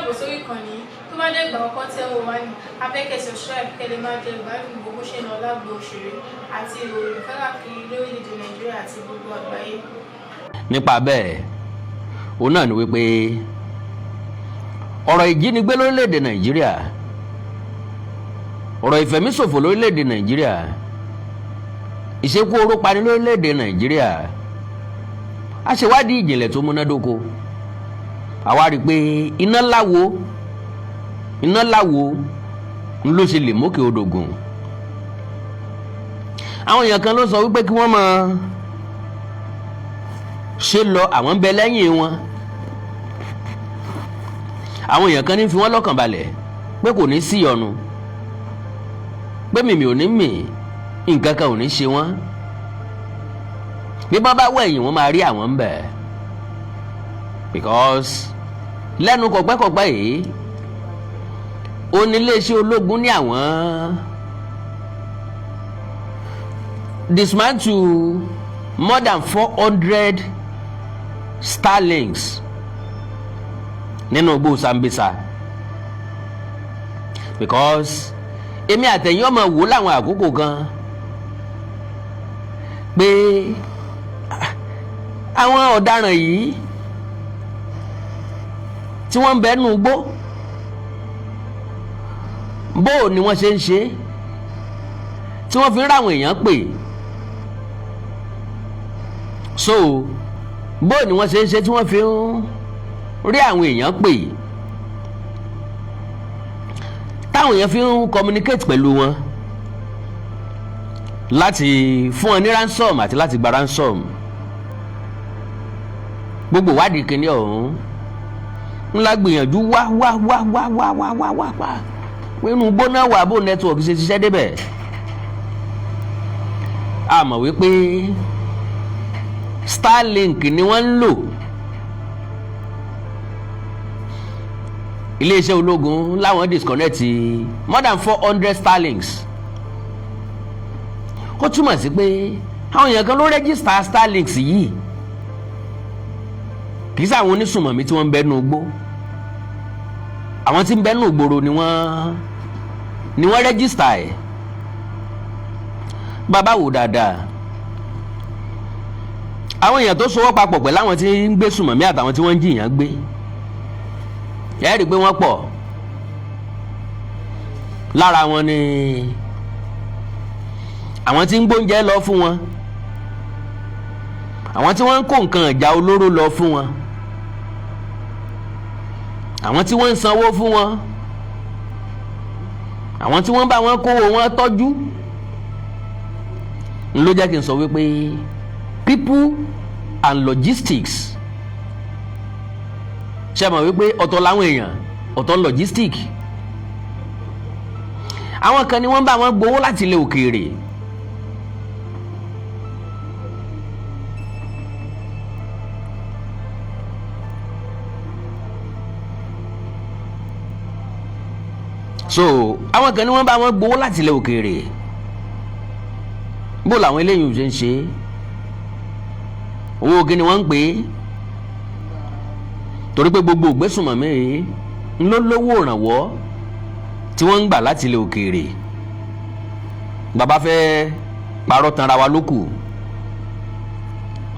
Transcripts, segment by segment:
káàbọ̀ sórí ìkànnì tó bá dé ìgbà ọkọ tẹ́ wò wá ní abẹ́kẹ́ subscribe kẹ́lẹ́ máa jẹ ìgbádùn gbogbo ṣe náà lágbo òṣèré àti ìròyìn káàkiri lórílẹ̀‐èdè Nàìjíríà àti gbogbo àgbáyé. nípa bẹ́ẹ̀ òun náà ni wípé ọ̀rọ̀ ìjínigbé lórílẹ̀‐èdè Nàìjíríà, ọ̀rọ̀ ìfẹ̀míṣòfò lórílẹ̀‐èdè Nàìjíríà, ìṣekú oró pani lórílẹ̀‐èdè Nàìjíríà, a ṣèwádìí ìjìnlẹ̀ tó múnádóko, àwa rí i pé iná láwo ló ṣe lè mókè odògùn. àwọn èèyàn kan ló sọ wípé kí wọ́n máa ṣe lọ, àwọn ń bẹ lẹ́yìn wọn. àwọn èèyàn kan ní fi wọ́n lọ́kàn balẹ̀ pé kò ní sí ìyọnu, pé mìmì ò ní mì, nǹkan kan ò ní ṣe wọ́n. bí wọ́n bá wẹ̀yìn wọ́n máa rí àwọn ń bẹ̀. because lẹ́nu kọ̀pẹ́kọ̀pẹ́ yìí oníléeṣẹ́ ológun ní àwọn dismantle more than 400 starlings nínú igbó Sambisa. because èmi àtẹ̀yìn ọmọ wò láwọn àkókò kan pé àwọn ọ̀daràn yìí tí wọ́n ń bẹ nínú igbó bó ni wọ́n ṣe ń ṣe tí wọ́n fi ń ráwọn èèyàn pè, so bó ni wọ́n ṣe ń ṣe tí wọ́n fi ń rí àwọn èèyàn pè, táwọn èèyàn fi ń communicate pẹ̀lú wọn láti fún wọn ní ransom àti láti gba ransom. gbogbo ìwádìí kìíní ọ̀hún ńlá gbìyànjú wá inú gbóná wà bó network ṣe ṣiṣẹ́ débẹ̀. a mọ̀ wípé Starlink ni wọ́n ń lò. iléeṣẹ́ ológun láwọn disconnect more than 400 Starlinks. ó túmọ̀ sí pé àwọn èèyàn kan ló register Starlinks yìí, kì í sáwọn onísùnmọ̀mí tí wọ́n ń bẹ́nu igbó. àwọn tí ń bẹ́nu ìgboro ni wọ́n register ẹ̀. bàbá wò dáadáa, àwọn èèyàn tó sowọ́ papọ̀ pẹ̀lú àwọn tí ń gbé sùnmọ̀mí àtàwọn tí wọ́n ń jìyàn gbé, ẹ rí i pé wọ́n pọ̀. lára wọn ni àwọn tí ń gbóúnjẹ lọ fún wọn, àwọn tí wọ́n ń kó nǹkan ìjà olóró lọ fún wọn, àwọn tí wọ́n ń sanwó fún wọn, àwọn tí wọ́n bá wọn kówó wọn tọ́jú. n ló jẹ́ kí n sọ wípé people and logistics, ṣe mọ̀ wípé ọ̀tọ̀ làwọn èèyàn, ọ̀tọ̀ logistic. àwọn kan ni wọ́n bá wọn gbowó láti ilẹ̀ òkèèrè. so àwọn kan ni wọ́n bá wọn gbowó láti ilẹ̀ òkèèrè. bó làwọn eléyìí ò ṣe ń ṣe, owó kí ni wọ́n ń pè é, torí pé gbogbo ìgbésùnmọ̀mí ń ló lówó ìrànwọ́ tí wọ́n ń gbà láti ilẹ̀ òkèèrè. bàbá fẹ́ parọ́ tanra wa lókù.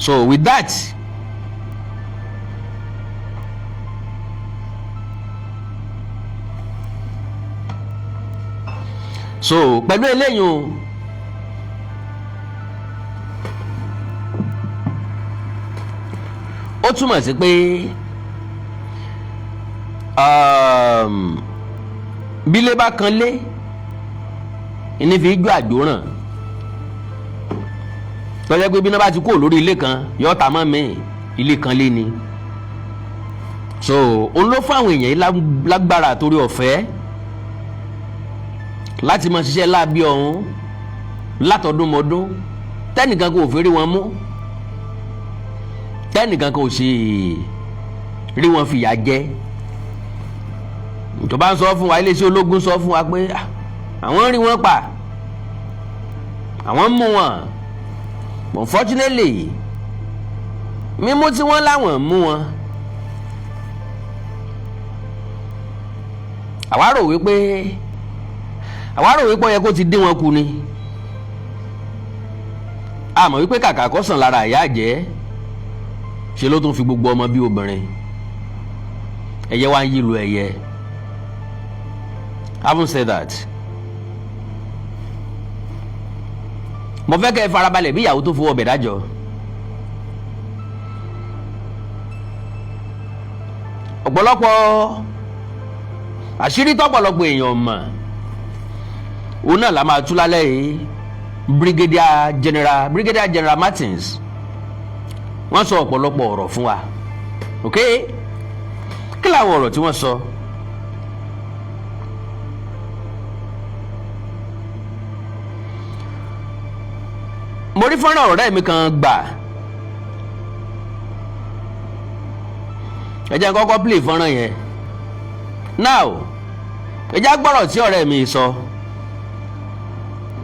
so with that, so pẹ̀lú eléyìí ó túmọ̀ sí pé bílé bá kan lé ní fi jó àjòràn, tọ́jọ́ pé bí iná bá ti kúrò lórí ilé kan yóò ta mọ́ mi, ilé kan lé ni. so òun ló fún àwọn èèyàn yìí lágbára torí ọ̀fẹ́ láti máa ṣiṣẹ́ láabi ọ̀hún látọdúnmọdún, tẹ́nìkan kò fi rí wọn mú, tẹ́nìkan kò sì rí wọn fìyà jẹ. ìjọba ń sọ fún wa, iléeṣẹ́ ológun sọ fún wa pé àwọn rí wọn pa, àwọn mú wọn. unfortunately mímú tí wọ́n láwọn mú wọn àwa rò wípé ó yẹ kó ti dín wọn kù ni àmọ́ wípé kàkà kó sàn lára ìyá àjẹ́ ṣe ló tún fi gbogbo ọmọ bí obìnrin. Ẹyẹ wá ń yí lu ẹyẹ. Having said that, mo fẹ́ kẹ́ ẹ farabalẹ̀ bí ìyàwó tó fowó ọbẹ̀ dájọ́. Ọ̀pọ̀lọpọ̀ àṣírí tọ́pọ̀lọpọ̀ èèyàn mọ̀ òun náà la máa tú lálẹ́ yìí. Brigadier General Martins wọ́n sọ ọ̀pọ̀lọpọ̀ ọ̀rọ̀ fún wa. Ok, kí làwọn ọ̀rọ̀ tí wọ́n sọ? Mo rí fọ́nrán ọ̀rẹ́ mi kan gbà. Ẹ jẹ́ n kọ́kọ́ play fọ́nrán yẹn. Now, ẹ jẹ́ gbọ́rọ̀ tí ọ̀rẹ́ mi sọ.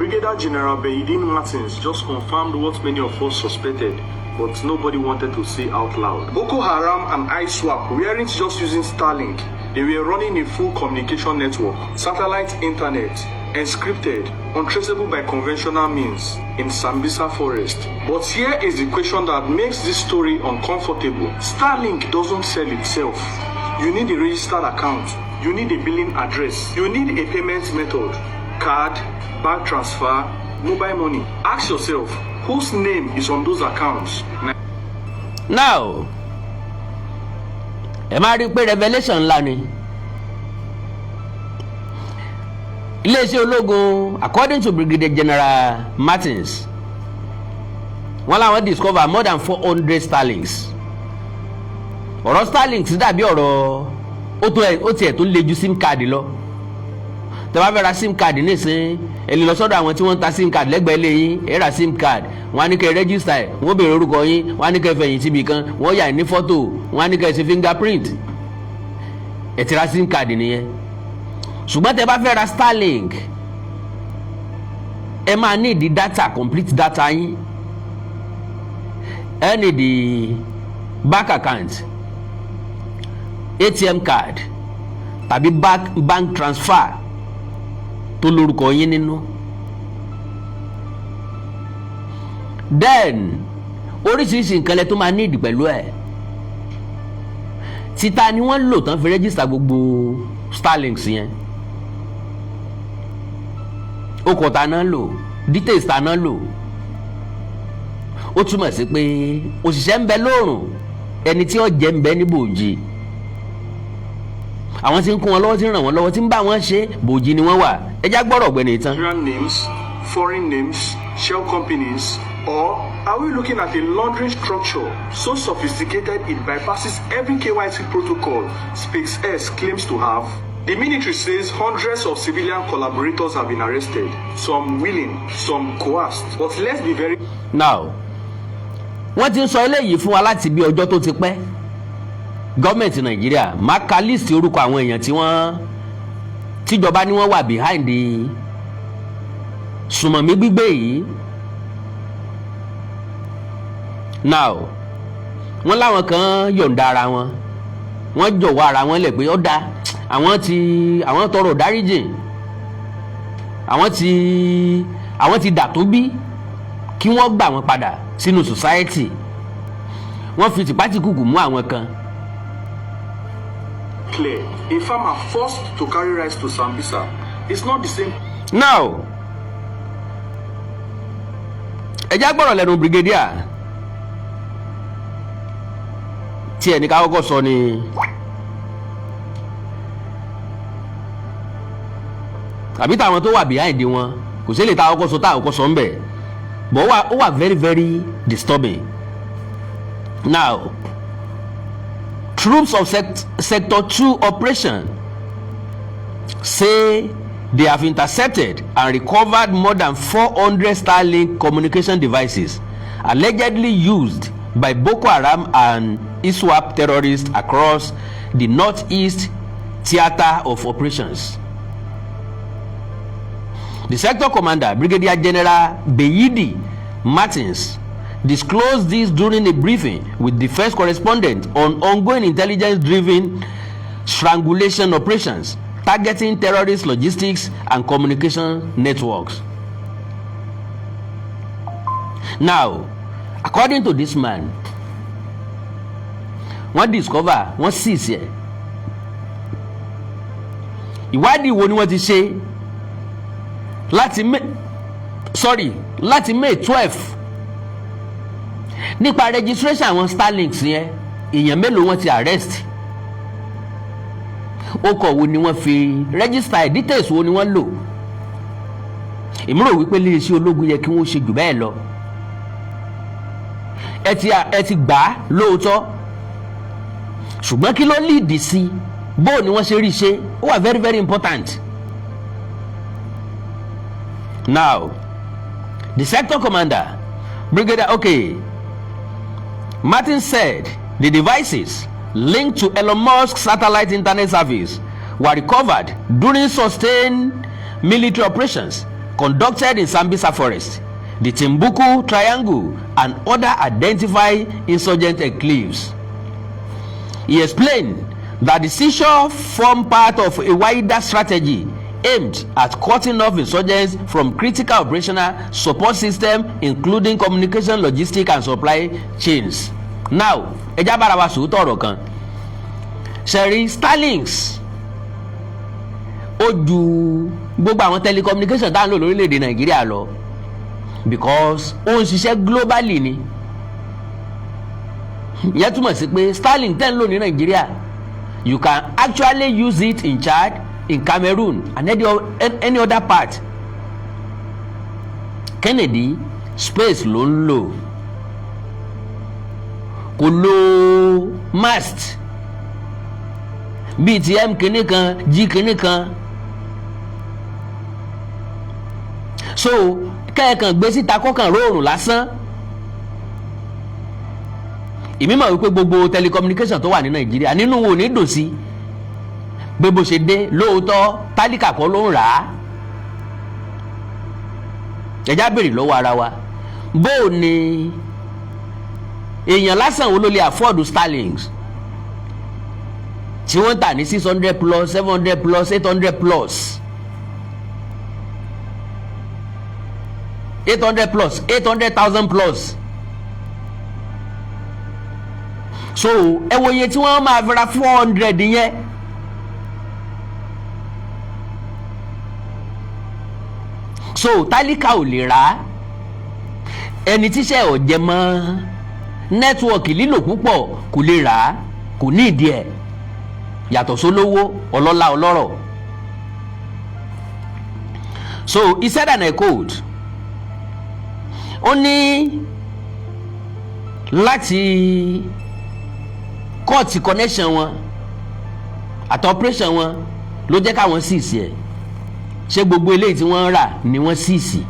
Brigadier General Martins just confirmed what many of us suspected, but nobody wanted to say out loud. Boko Haram and ISWAP weren't just using Starlink. They were running a full communication network, satellite internet, encrypted, untraceable by conventional means in Sambisa forest. But here is the question that makes this story uncomfortable. Starlink doesn't sell itself. You need a registered account. You need a billing address. You need a payment method, card, bank transfer, mobile money. Ask yourself, whose name is on those accounts? Now, ẹ máa rí pé revelation ńlá ni. Iléeṣẹ́ ológun, according to Brigadier General Martins, wọ́n láwọn discover more than 400 Starlinks. Ọ̀rọ̀ Starlinks dàbí ọ̀rọ̀ ó tiẹ̀ tó le ju SIM card lọ. Tẹ́ bá fẹ́ ra SIM card nísìn, ẹ lè lọ sọ́dọ̀ àwọn tí wọ́n ń ta SIM card lẹ́gbẹ̀ẹ́ ilé yín, ẹ ra SIM card, wọ́n á ní kẹ́ register ẹ̀, wọ́n béèrè orúkọ yín, wọ́n á ní kẹ́ fẹ̀yìntì ibì kan, wọ́n yà ní fọ́tò, wọ́n á ní kẹ́ ṣe fingerprint. Ẹ ti ra SIM card nìyẹn. Ṣùgbọ́n tẹ́ bá fẹ́ ra Starlink, ẹ máa ní ìdí data, complete data yín. Ẹ ní ìdí bank account, ATM card tàbí bank transfer tó lórúkọ yín nínú. Then oríṣiríṣi nǹkan lẹ tó máa ní ìdí pẹ̀lú ẹ̀. Títa ni wọ́n lò tán fi rẹ́gísítà gbogbo Starlinks yẹn. Okọ̀ ta náà lò, details ta náà lò. Ó túmọ̀ sí pé òṣìṣẹ́ ń bẹ lóòrùn, ẹni tí ó jẹ́ ń bẹ ní bòójì. Àwọn tí ń kún wọn lọ́wọ́, tí ń ràn wọ́n lọ́wọ́, tí ń bá wọn ṣe bòójì ni wọ́n wà. Ẹ já gbọ́rọ̀ ọ̀gbẹ́ni tán. Names, foreign names, shell companies, or are we looking at a laundering structure so sophisticated it bypasses every KYC protocol SpaceX claims to have? The military says hundreds of civilian collaborators have been arrested, some willing, some coerced. But let's be very... Now, wọ́n ti ń sọ eléyìí fún wa láti bí ọjọ́ tó ti pẹ́. Gọ́ọ̀mẹ̀ntì Nàìjíríà máa ka líìsì orúkọ àwọn èèyàn tíjọba ni wọ́n wà behind the sùmọ̀mí gbígbé yìí. Now, wọ́n láwọn kan yọ̀ǹda ara wọn, wọ́n jọ̀wọ́ ara wọn lẹ̀ pé ó dáa, àwọn tọrọ dáríjì, àwọn ti dà tó bí kí wọ́n gbà wọ́n padà sínú society. Wọ́n fi tìpátìkùkù mú àwọn kan. Clear. A farmer forced to carry rice to Sambisa is not the same. Now, ẹ já gbọ́rọ̀ lẹ́nu brigadier tí ẹnì ká kọ́kọ́ sọ ni àbí táwọn tó wà behind wọn kò sí lè ta kọ́kọ́ sọ tá àkọ́kọ́ sọ ń bẹ̀, but ó wà very very disturbing. Now, troops of Sector 2 operation say they have intercepted and recovered more than 400 Starlink communication devices allegedly used by Boko Haram and ISWAP terrorists across the northeast theater of operations. The sector commander, Brigadier General Martins, disclosed this during a briefing with the first correspondent on ongoing intelligence-driven strangulation operations targeting terrorist logistics and communication networks. Now, according to this man, wọ́n discover, wọ́n seize ẹ̀. Ìwádìí wo ni wọ́n ti ṣe láti May 12 nípa registration àwọn Starlinks yẹn, èèyàn mélòó wọ́n ti arrest, ọkọ̀ wo ni wọ́n fi register, details wo ni wọ́n lò. Èmi rò wípé iléeṣẹ́ ológun yẹ kí wọ́n ṣe jù bẹ́ẹ̀ lọ. Ẹ ti gbà á lóòótọ́, ṣùgbọ́n kí ló lead sí bó ni wọ́n ṣe rí ṣe, ó wà very very important. Now, the sector commander, Brigadier Martin said the devices linked to Elon Musk's satellite internet service were recovered during sustained military operations conducted in Sambisa Forest, the Timbuktu Triangle, and other identified insurgent enclaves. He explained that the seizure formed part of a wider strategy aimed at cutting off insurgents from critical operational support systems, including communication, logistics, and supply chains. Now, ẹja bára wa sòótọ́ ọ̀rọ̀ kan. Ṣẹ̀rí Starlinks ó ju gbogbo àwọn telecommunication tá à ń lò lórílẹ̀‐èdè Nàìjíríà lọ, because ó ń ṣiṣẹ́ globally ni. Ìyẹn túmọ̀ sí pé Starlink tẹ́ ń lò ní Nàìjíríà, you can actually use it in Chad, in Cameroon, and any other part. Kennedy space ló ń lò, kò lo mast bíi ti M kìíní kan G kìíní kan. So kẹ́ẹ̀kan gbé síta kọ́kàn róòrùn lásán. Èmi mọ̀ wípé gbogbo telecommunication tó wà ní Nàìjíríà nínú wo ní dùn sí pé bó ṣe dé lóòótọ́ tálíkà kọ́ ló ń rà á. Ẹja béèrè lọ́wọ́ ara wa, bó ni èèyàn lásán wo ló lè afford Starlinks tí wọ́n tà ní 600 plus 700 plus 800 plus 800 plus 800,000 plus. So ẹ wo iye tí wọ́n máa fi ra 400 yẹn. So tálíkà ò lè rà á, ẹni tíṣẹ́ ò jẹ mọ́ nẹ́tíwọ̀kì lílò púpọ̀ kò lè rà á, kò ní ìdí ẹ̀, yàtọ̀ sólówó ọlọ́lá ọlọ́rọ̀. So he said, and I quote, ó ní láti cut connection wọn àti operation wọn ló jẹ́ káwọn síìsì ẹ̀. Ṣé gbogbo eléyìí tí wọ́n rà ni wọ́n síìsì?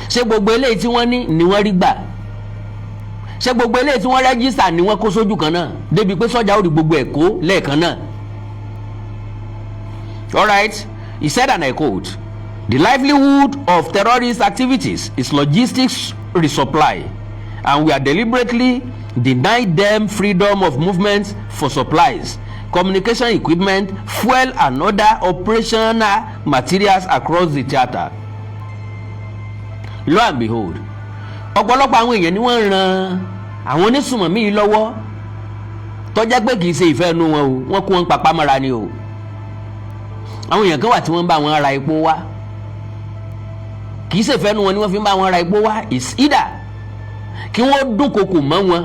Ṣé gbogbo eléyìí tí wọ́n ní ni wọ́n rí gbà? Ṣé gbogbo eléyìí tí wọ́n rẹ́gísítà ni wọ́n kó sójú kan náà débi pé sọ́jà ó rí gbogbo ẹ̀ kó lẹ́ẹ̀kan náà? All right, he said, and I quote, the livelihood of terrorist activities is logistics resupply, and we are deliberately denied them freedom of movement for supplies, communication equipment, fuel, and other operational materials across the theatre. Lo and behold, ọ̀pọ̀lọpọ̀ àwọn èèyàn ni wọ́n ran àwọn onísùnmọ̀mí yìí lọ́wọ́ tó jẹ́ pé kì í ṣe ìfẹ́ inú wọn o, wọ́n kó wọn papá mọ́ra ni o. Àwọn èèyàn kan wà tí wọ́n bá wọn ra epo wá, kì í ṣe ìfẹ́ inú wọn ni wọ́n fi ń bá wọn ra epo wá. Is either kí wọ́n dúnkokò mọ́ wọn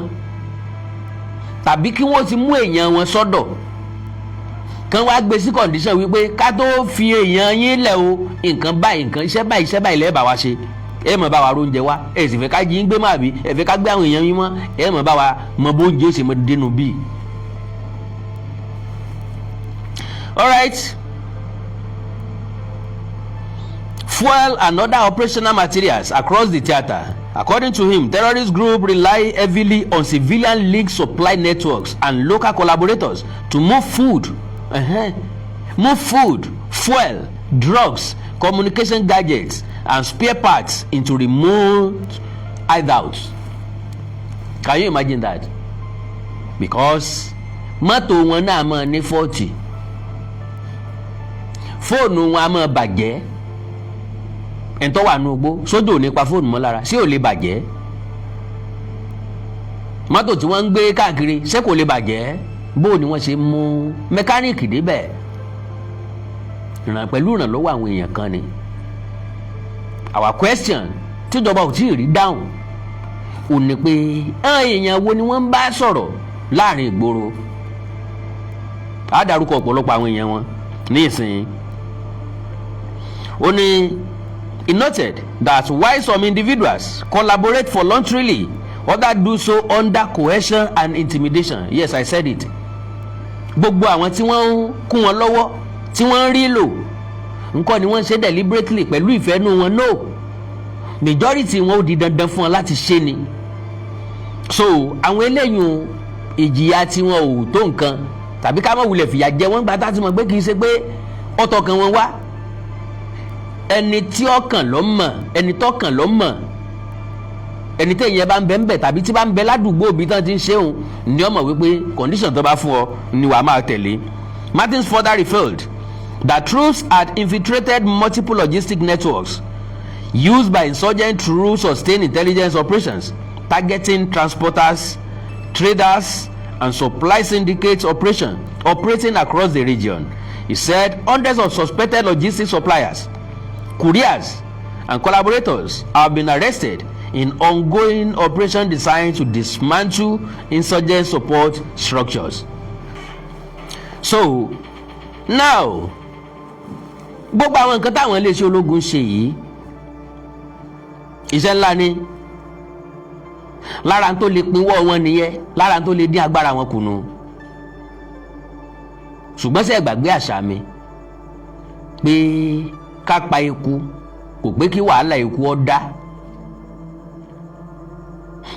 tàbí kí wọ́n ti mú èèyàn wọn sọ́dọ̀ kan wá gbé sí condition wípé ká tó fi èèyàn yín lẹ̀ o, nǹkan báyìí, nǹkan iṣẹ́ báyìí lẹ́ẹ̀ bá wa ṣe, ẹ mọ̀ bá wa róúnjẹ wá, ẹ sì fẹ́ ká jí ń gbé má bí, ẹ fẹ́ ká gbé àwọn èèyàn yín mọ́, ẹ mọ̀ bá wa mọ bóúnjẹ ó sì mọ dénú bíi. All right, fuel and other operational materials across the theatre. According to him, terrorist group rely heavily on civilian linked supply networks and local collaborators to move food, fuel, drugs, communication gadgets, and spare parts into remote hideouts. Can you imagine that? Because mọ́tò wọn náà máa ní 40, fóònù wọn a máa bàjẹ́ ẹ̀ńtọ́ wà nù gbó sójú ò ní pa fóònù mọ́ lára sí ò lè bàjẹ́ mọ́tò tí wọ́n ń gbé káàkiri ṣé kò lè bàjẹ́ bó ni wọ́n ṣe mú mẹkáníìkì débẹ̀ pẹ̀lú ìrànlọ́wọ́ àwọn èèyàn kan ni our question tíjọba ò tí ì rí dáhùn ò ní pé àwọn èèyàn wo ni wọ́n ń bá sọ̀rọ̀ láàrin ìgboro á dárúkọ ọ̀pọ̀lọpọ̀ àwọn èèyàn wọn ní ìsìn ó ní he noted that while some individuals collaborate voluntarily others do so under coercion and intimidation. Yes, I said it. Gbogbo àwọn tí wọ́n ń kún wọn lọ́wọ́ tí wọ́n ń rí lò nǹkan ni wọ́n ń ṣe deliberately pẹ̀lú ìfẹ́nu wọn. No, majority wọn ò di dandan fún wọn láti ṣe ni. So àwọn eléyìí ìjìyà tí wọn ò tó nǹkan tàbí ká má wulẹ̀ fìyà jẹ wọ́n gbà tá ti mọ̀ pé kì í ṣe pé ọ̀tọ̀ kan wọn wá ẹni tí ọkàn ló mọ̀ ẹni tọ́kàn ló mọ̀ ẹni tí èyàn bá ń bẹ ń bẹ tàbí tí bá ń bẹ ládùúgbò bí tán ti ń ṣeun ni ọmọ wípé condition tó bá fún ọ ni wàá máa tẹ̀lé. Martins further revealed that troops had infiltrated multiple logistic networks used by insurgents through sustained intelligence operations targeting transporters, traders, and supply syndicates operating across the region. He said hundreds of suspected logistics suppliers, couriers, and collaborators have been arrested in ongoing operation designed to dismantle insurgent support structures. So now gbogbo àwọn nǹkan táwọn iléeṣẹ́ ológun ṣe yìí iṣẹ́ ńlá ni lára tó lè pinwọ́ wọn nìyẹn lára tó lè dín agbára wọn kùnú ṣùgbọ́n ṣé ẹ gbàgbé àṣà mi pé ká pa eku kò pé kí wàhálà eku ó dá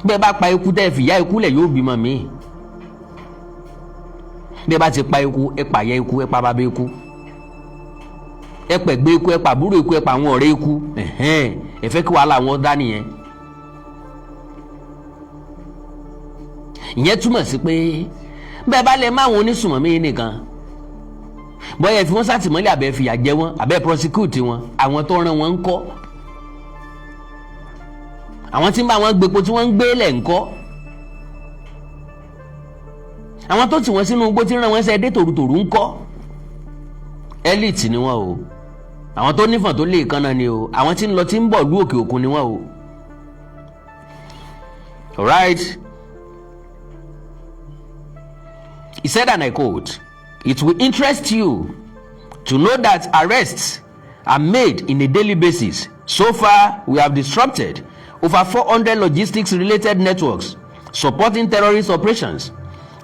bẹ́ẹ̀ bá pa eku tẹ́ ẹ fìyà eku lẹ̀ yóò bímọ míì bẹ́ẹ̀ bá ti pa eku ẹ pàyà eku ẹ pa bàbá eku ẹ pẹ̀gbẹ́ eku ẹ pa àbúrò eku ẹ pa àwọn ọ̀rẹ́ eku ẹ fẹ́ kí wàhálà wọn dá nìyẹn. ìyẹn túmọ̀ sí pé bẹ́ẹ̀ bá lè má àwọn onísùnmọ̀mí nìkan bóyá ẹ fi wọ́n sátìmọ́lé àbẹ́ fìyà jẹ wọ́n àbẹ́ prosecute wọn àwọn tó rán wọn ń kọ́ àwọn tí ń bá wọn gbépo tí wọ́n ń gbé lẹ̀ ń kọ́ àwọn tó tì wọ́n sínú igbó tí ń rán wọn ṣe dé tòrutòru ń kọ́ elite ni wọ́n o àwọn tó nífọ̀n tó lè kánná ni o àwọn tí ń lọ tí ń bọ̀ lú òkè òkun ni wọ́n o. Alright. He said, and I quote, "It will interest you to know that arrests are made in a daily basis. So far, we have disrupted over 400 logistics-related networks supporting terrorist operations."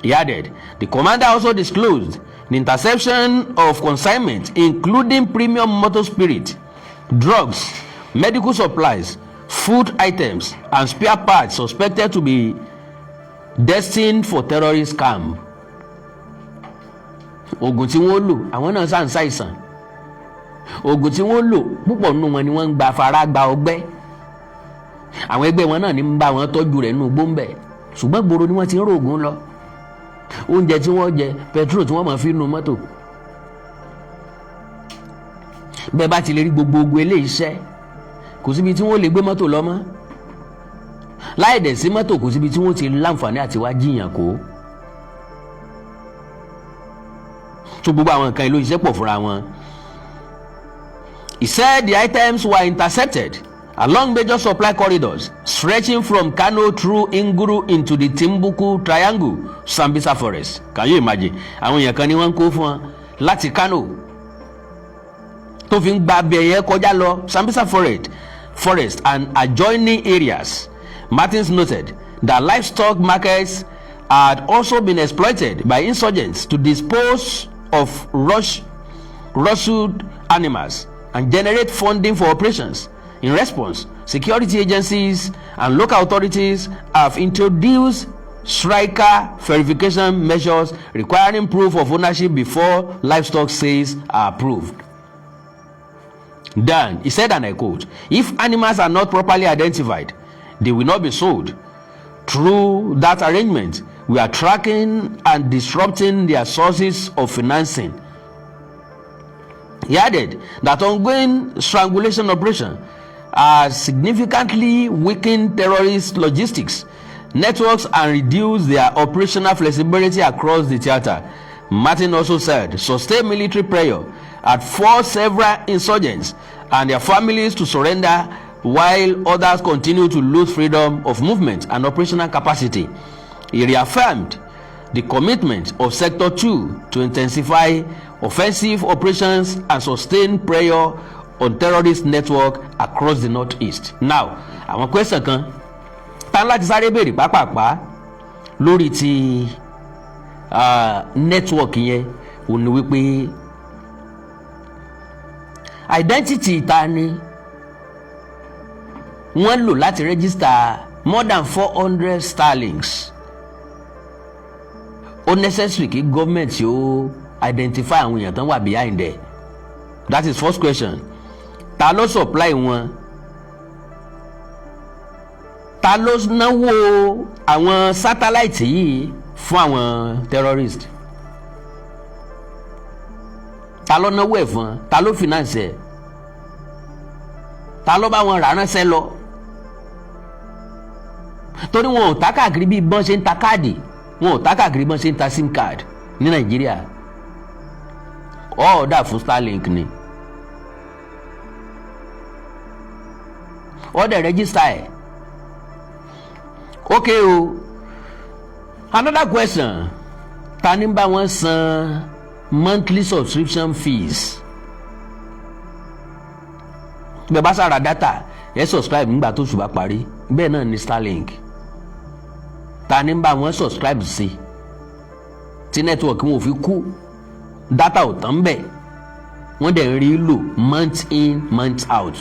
He added, the commander also disclosed the interception of consignment, including premium motor spirit, drugs, medical supplies, food items, and spare parts suspected to be destined for terrorist scam. Oògùn tí wọ́n lò àwọn náà sá ń ṣàìsàn oògùn tí wọ́n lò púpọ̀ nínú wọn ni wọ́n ń gba fara gba ọgbẹ́ àwọn ẹgbẹ́ wọn náà ní ń bá wọn tọ́jú rẹ̀ nínú gbóǹbẹ̀ ṣùgbọ́n gbòòrò ni wọ́n ti ń rògùn lọ oúnjẹ tí wọ́n jẹ pẹtrol tí wọ́n máa fi nu mọ́tò bẹ́ẹ̀ bá ti lè rí gbogbo eléyìí iṣẹ́ kò síbi tí wọ́n lè gbé mọ́tò lọ mọ́ láì dẹ̀ sí mọ́tò kò síbi tí wọ́n ti láǹfààní àti wá jiyàn kó tó gbogbo àwọn nǹkan ìlú iṣẹ́ pọ̀ fúnra wọn. He said the items were intercepted along major supply corridors stretching from Kano through Nguru into the Timbuktu Triangle, Sambisa Forest. Can you imagine? Àwọn èèyàn kan ni wọ́n ń kó fún wọn láti Kano tó fi ń gba abẹ́yẹ kọjá lọ Sambisa Forest and adjoining areas. Martins noted that livestock markets had also been exploited by insurgents to dispose of rustled animals and generate funding for operations. In response, security agencies and local authorities have introduced striker verification measures requiring proof of ownership before livestock sales are approved. Then he said, and I quote, "If animals are not properly identified, they will not be sold. Through that arrangement, we are tracking and disrupting their sources of financing." He added that ongoing strangulation operation has significantly weakened terrorist logistics networks and reduced their operational flexibility across the theater. Martin also said sustained military pressure had forced several insurgents and their families to surrender, while others continue to lose freedom of movement and operational capacity. He reaffirmed the commitment of Sector 2 to intensify offensive operations and sustain pressure on terrorist network across the northeast. Now, àwọn question kan tá láti sáré béèrè pàápàá lórí ti network yẹn ó ní wípé identity ta ni wọ́n lò láti register more than 400 starlings. Ó necessary kí government yóò identify àwọn èèyàn tán wà behind there. That is first question. Ta ló supply wọn? Ta ló náwó àwọn satellite yìí fún àwọn terrorist? Ta ló náwó ẹ̀ fún? Ta ló finance ẹ̀? Ta ló bá wọn rà ránṣẹ́ lọ? Torí wọn ò ta káàkiri bí bọ́n ṣe ń ta káàdì, wọn ò ta káàkiri bọ́n ṣe ń ta sim card ní Nàìjíríà. Ọ̀ọ́dà fún Starlink ni. Ọ̀dẹ̀ register ẹ̀. Okay o. Another question. Ta ni bá wọn san monthly subscription fees? Bẹ́ẹ̀ bá sára data ẹ subscribe nígbà tó ṣùgbọ́n parí bẹ́ẹ̀ náà ni Starlink. Ta ni bá wọn subscribe sí tí network wọn ò fi kú data ò tán bẹ́ẹ̀ wọ́n dẹ̀ ń rí lò month in month out.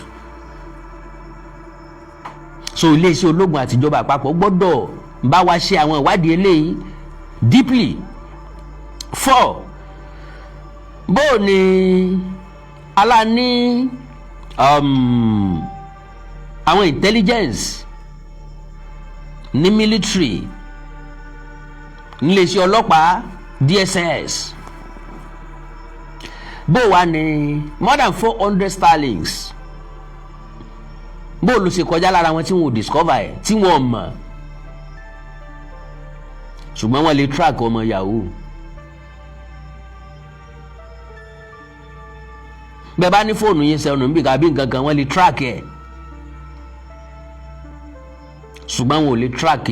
So iléeṣẹ́ ológun àtijọba àpapọ̀ gbọ́dọ̀ bá wa ṣe àwọn ìwádìí eléyìí deeply. 4. Bó ni aláàní àwọn intelligence ní military níléeṣẹ́ ọlọ́pàá DSS bó wà ní more than 400 starlings bó ló ṣe kọjá lára wọn tí wọn ò discover ẹ̀ tí wọn ò mọ̀ ṣùgbọ́n wọ́n lè track ọmọ yahoo. Bẹ́ẹ̀ bá ní fóònù yín sẹ́nu níbi kàbí nǹkan kan wọ́n lè track ẹ̀ ṣùgbọ́n wọn ò lè track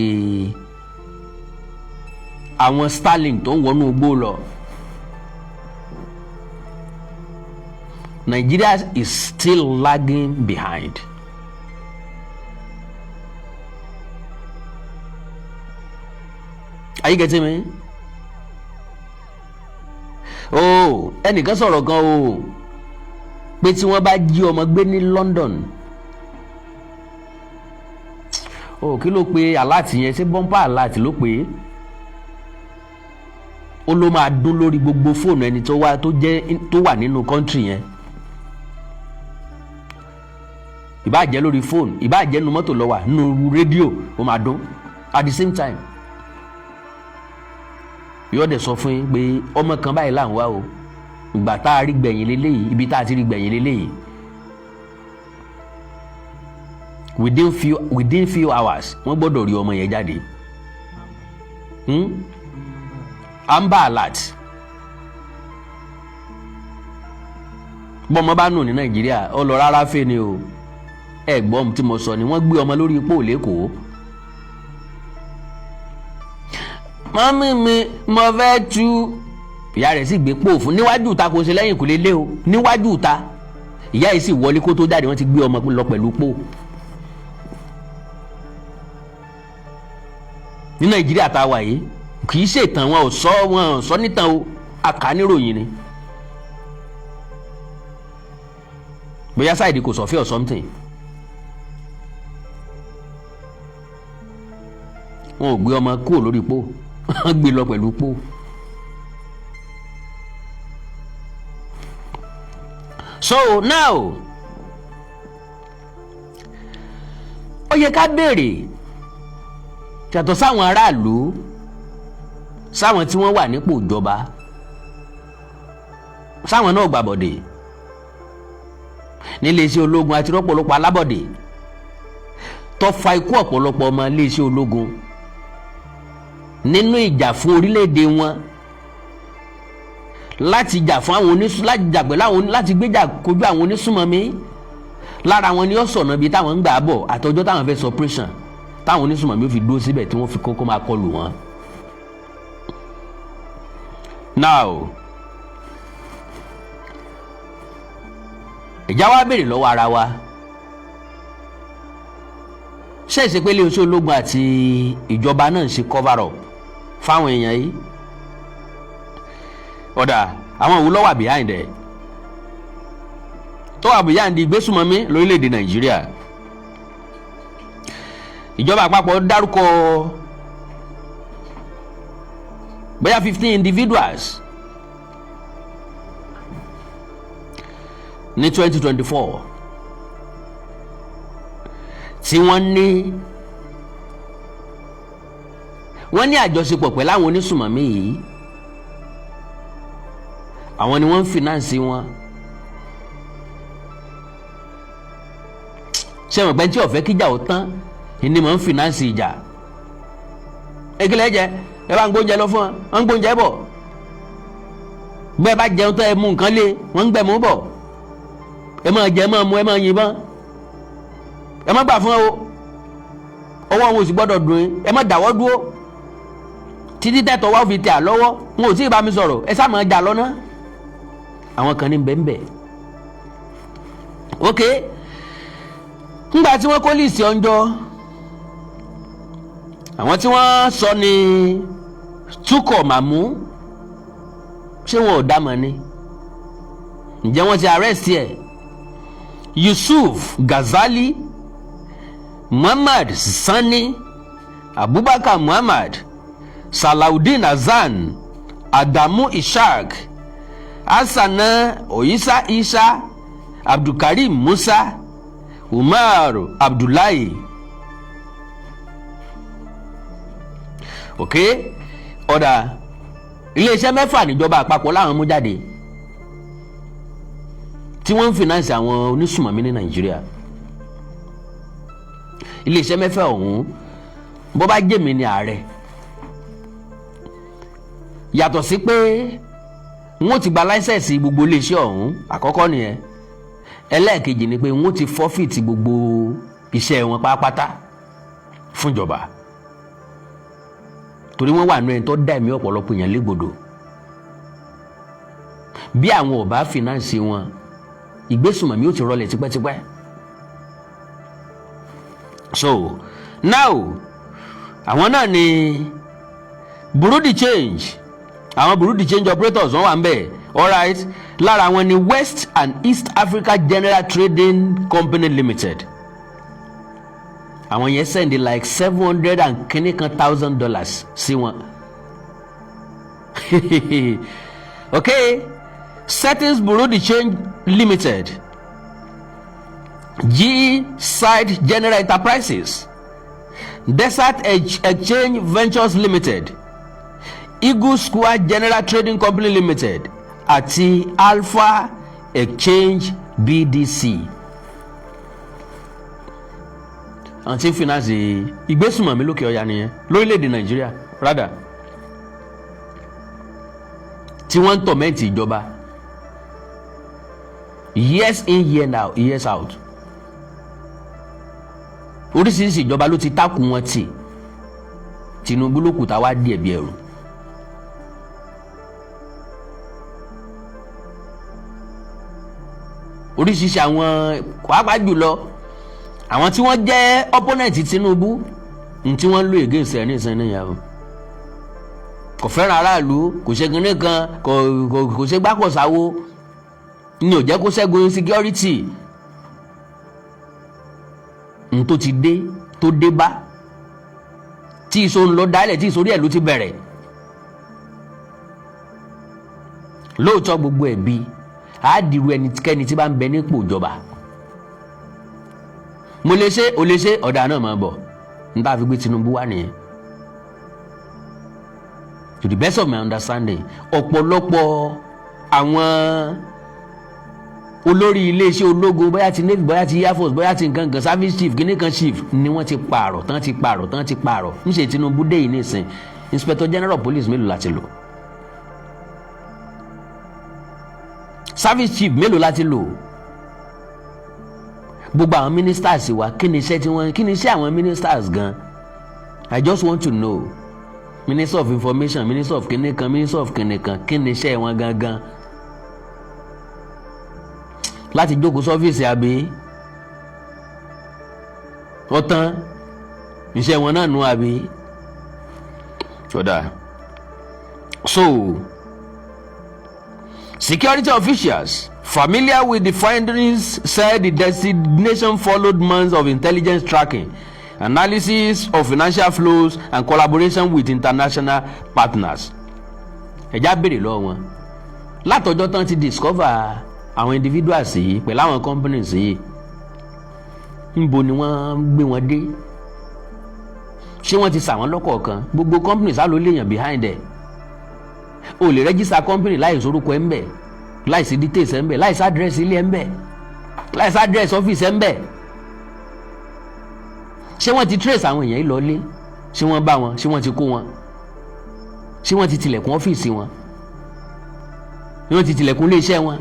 àwọn starlink tó ń wọnú igbó lọ. Nigeria is still lagging behind. Are you getting me? Oh, ẹnìkan sọ̀rọ̀ kan o pé tí wọ́n bá jí ọmọ gbé ní London. Oh, kí ló pe aláàtì yẹn ṣé bọ́ńpà aláàtì ló pé ó ló máa dún lórí gbogbo fóònù ẹni tó wà nínú kọ́ńtírì yẹn. Ìbá jẹ́ lórí fóònù, ìbá jẹ́ nínú mọ́tò ló wà, nínú rédíò ó máa dún at the same time. Yóò dẹ̀ sọ fún yín pé ọmọ kan báyìí là ń wá o, ìgbà tá a rí gbẹ̀yìn lélẹ́yìí, ibi tá a ti rí gbẹ̀yìn lélẹ́yìí. Within few hours wọ́n gbọ́dọ̀ rí ọmọ yẹn jáde. Amber alert. Bọ́mọ bá nù ní Nàìjíríà ó lọ rárá fẹ́ ni o. Ẹ̀gbọ́n tí mo sọ ni wọ́n gbé ọmọ lórí ipò lẹ́kọ̀ọ́. Mọ́mí mi mo fẹ́ tú. Ìyá rẹ̀ sì gbé pò fún níwájú ìta kò ṣe lẹ́yìn kò lè lé o níwájú ìta. Ìyá yìí sì wọlé kó tó jáde wọ́n ti gbé ọmọ lọ pẹ̀lú pò. Ní Nàìjíríà tá a wà yìí kì í ṣètàn wọn ò sọ nítàn o akàníròyìn ni. Bóyá sáìdì kò sọ fẹ́ or something. Wọn ò gbé ọmọ kúrò lórí pò wọ́n gbé lọ pẹ̀lú pò. So now ó yẹ ká béèrè yàtọ̀ sáwọn aráàlú sáwọn tí wọ́n wà nípò ìjọba sáwọn náà gbàbọ̀dè níléeṣẹ́ ológun àti rọ́pọ̀lọpọ̀ alábọ̀dé tó fa ikú ọ̀pọ̀lọpọ̀ ọmọ iléeṣẹ́ ológun nínú ìjà fún orílẹ̀-èdè wọn láti jà fún àwọn láti jà pẹ̀lú àwọn láti gbéjà kojú àwọn onísùnmọ̀mí. Lára wọn ni ó sọ̀nà bíi táwọn ń gbà bọ̀ àtọjọ́ táwọn fẹ́ suppression táwọn onísùnmọ̀mí ó fi dúró síbẹ̀ tí wọ́n fi kókó máa kọlù wọn. Now ìjà wa béèrè lọ́wọ́ ara wa ṣé ìṣepé iléeṣẹ́ ológun àti ìjọba náà ń ṣe cover up fáwọn èèyàn yìí ọ̀dà àwọn òun ló wà behind ẹ̀ tó wà behind ìgbésùnmọ̀mí lórílẹ̀‐èdè Nàìjíríà. Ìjọba àpapọ̀ dárúkọ bóyá 15 individuals ní 2024 tí wọ́n ní àjọṣepọ̀ pẹ̀lú àwọn onísùnmọ̀mí yìí. Àwọn ni wọ́n ń finance wọn. Ṣé wọn pẹ́ tí ó fẹ́ kíjà ó tán ni mò ń finance ìjà. Ekele jẹ ẹ bá ń gbóúnjẹ lọ fún wọn ń gbóúnjẹ bọ̀. Bẹ́ẹ̀ bá jẹun tán ẹ mú nǹkan lé wọ́n ń gbẹ̀mú bọ̀. Ẹ máa jẹ ẹ máa mu ẹ máa yìnbọn. Ẹ má gbà fún ọ ọwọ́ wọn ò sì gbọ́dọ̀ dùn yín ẹ má dáwọ́ dúró títí tẹ́tọ̀ wá fi tẹ̀ à lọ́wọ́ wọn ò tí ì bá mi sọ̀rọ̀ ẹ sá máa jà lọ́nà. Àwọn kan ní bẹ́ẹ̀ ok ńgbà tí wọ́n kó líìsì ọ̀njọ́ àwọn tí wọ́n sọ ní túkọ̀ màmú ṣé wọn ò dá mọ̀ ni ǹjẹ́ wọ́n ti arrest ẹ̀ Yusuf Gazali Muhammad Sani Abubakar Muhammad Salaudeen Hasan Adamu Ishaq Hassana Oyisa Isa Abdulkarim Musa Umar Abdullahi. Ok ọ̀dà iléeṣẹ́ mẹ́fà níjọba àpapọ̀ láwọn mú jáde tí wọ́n ń finance àwọn onísùnmọ̀mí ní Nàìjíríà. Iléeṣẹ́ mẹ́fà ọ̀hún bó bá jẹ́mi ní ààrẹ yàtọ̀ sí pé wọ́n ti gba láísẹ̀sì gbogbo iléeṣẹ́ ọ̀hún àkọ́kọ́ nìyẹn. Ẹlẹ́ẹ̀kejì ni pé wọ́n ti forfeit gbogbo iṣẹ́ wọn pátápátá fúnjọba torí wọ́n wà nú ẹni tó dá ẹ̀mí ọ̀pọ̀lọpọ̀ èèyàn légbodò. Bí àwọn ò bá finance wọn ìgbésùnmọ̀mí ó ti rọlẹ̀ tipẹ́tipẹ́. So now àwọn náà ni bureau de change àwọn bureau de change operators wọ́n wà ń bẹ̀ alright lára wọn ni West and East Africa General Trading Company Limited. Àwọn yẹn send like $700,000 sí wọn. Okay, Settings Bureau de Change Limited, G Side General Enterprises, Desert Exchange Ventures Limited, Eagle Square General Trading Company Limited àti Alpha Exchange BDC. Àti finance ìgbésùnmọ̀mí lókè ọya nìyẹn lórílẹ̀‐èdè Nàìjíríà rather tí wọ́n ń tọ̀mẹ́ǹtì ìjọba years in years out. Oríṣiríṣi ìjọba ló ti takùn wọn tì Tinubu ló kù tá wá díẹ̀ bí ẹrù. Oríṣiríṣi àwọn pàápàá jùlọ àwọn tí wọ́n jẹ́ opponent Tinubu tí wọ́n lò against ẹ̀ ní ìsinmi yàrá kò fẹ́ràn aráàlú kò ṣe kinní kan kò ṣe gbákọ̀sáwó ní ò jẹ́ kó ṣẹ́gun insecurity tó ti dé tó dé bá tí ìṣó ń lọ dálẹ̀ tí ìṣòrí ẹ̀ ló ti bẹ̀rẹ̀. Lóòótọ́ gbogbo ẹ̀bi àádìrú ẹnikẹ́ni tí bá ń bẹ nípò ìjọba mo lè ṣe ò lè ṣe ọ̀dà náà máa bọ̀ nígbà fi gbé Tinubu wá nìyẹn. To the best of my understanding ọ̀pọ̀lọpọ̀ àwọn olórí iléeṣẹ́ ológun bóyá ti navy bóyá ti air force bóyá ti nǹkan kan service chief kíní kan chief ni wọ́n ti pààrọ̀ tán ti pààrọ̀ níṣẹ́ Tinubu dé yìí nísìn inspector general police mélòó láti lò service chief mélòó láti lò gbogbo àwọn ministers wa kí ni iṣẹ́ àwọn ministers gan I just want to know minister of information minister of kíní kan minister of kíní kan kí ni iṣẹ́ wọn gangan láti jókòó sọ́fíìsì àbí ọ̀tán iṣẹ́ wọn náà nù àbí ṣọ́dà. So security officials familiar with the findings said the designation followed months of intelligence tracking, analysis of financial flows and collaboration with international partners. ẹ̀já béèrè lọ́wọ́ wọn látọjọ́ tán ti discover àwọn individuals yìí pẹ̀lú àwọn companies yìí níbo ni wọ́n gbé wọn dé ṣé wọ́n ti sà wọ́n lọ́kọ̀ọ̀kan gbogbo companies á ló léèyàn behind ẹ̀ o lè register company láì sorúkọ ẹ̀ ń bẹ̀ láì sí details ẹ̀ ń bẹ̀ láì sí address ilé ẹ̀ ń bẹ̀ láì sí address office ẹ̀ ń bẹ̀ ṣé wọ́n ti trace àwọn èèyàn yìí lọ́lé ṣé wọ́n bá wọn ṣé wọ́n ti kó wọn ṣé wọ́n ti tilẹ̀kùn ọ́fíìsì wọn ṣé wọ́n ti tilẹ̀kùn iléeṣẹ́ wọn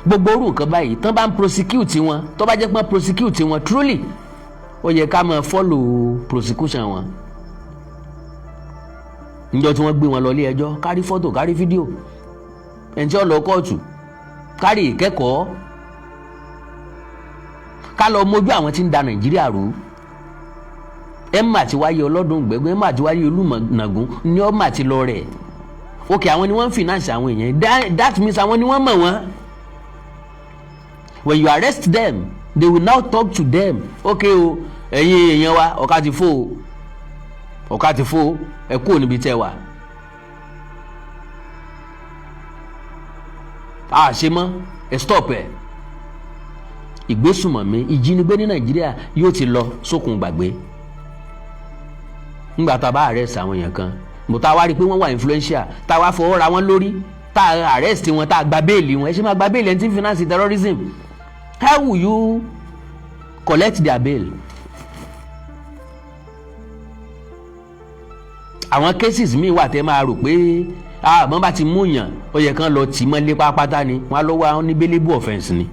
gbogbo orú nǹkan báyìí tán bá ń prosecute wọn tó bá jẹ́ pé prosecute wọn truly ó yẹ ká máa follow prosecution wọn níjọ́ tí wọ́n gbé wọn lọ ilé ẹjọ́ kárí fọ́tò kárí fídíò ẹni tí ó lọ kóòtù kárí ìkẹ́kọ̀ọ́ ká lọ mójú àwọn tí ń da Nàìjíríà rú ẹ̀mà tí wáyé ọlọ́dún gbẹ̀gbẹ́ ẹ̀mà tí wáyé olùmọ̀nàgún ní ọ̀mà tí lọ rẹ̀ òkè àwọn ni wọ́n ń finance àwọn èèyàn that means àwọn ni wọ́n mọ̀ wọ́n. When you arrest them they will now talk to them okay o ẹ̀yin èèyàn wa ọ̀ka ti fò ẹ kúrò níbi tẹ́ wà a ṣe mọ́ ẹ stop ẹ ìgbésùmọ̀mí ìjínigbé ní Nàìjíríà yóò ti lọ sókun gbàgbé ńgbà tá a bá arrest àwọn èèyàn kan mo tá a wá rí i pé wọ́n wà influential tá a wá fọwọ́ ra wọn lórí tá a arrest wọn tá a gba béèlì wọn ẹ ṣe máa gba béèlì ẹni tí ń finance terrorism. How will you collect their bail? àwọn cases míì wà tẹ́ máa rò pé àmọ́ bá ti mú yàn ó yẹ kán lọ tì mọ́lé pápátá ni wọ́n á lọ wá ní bailable offence ni.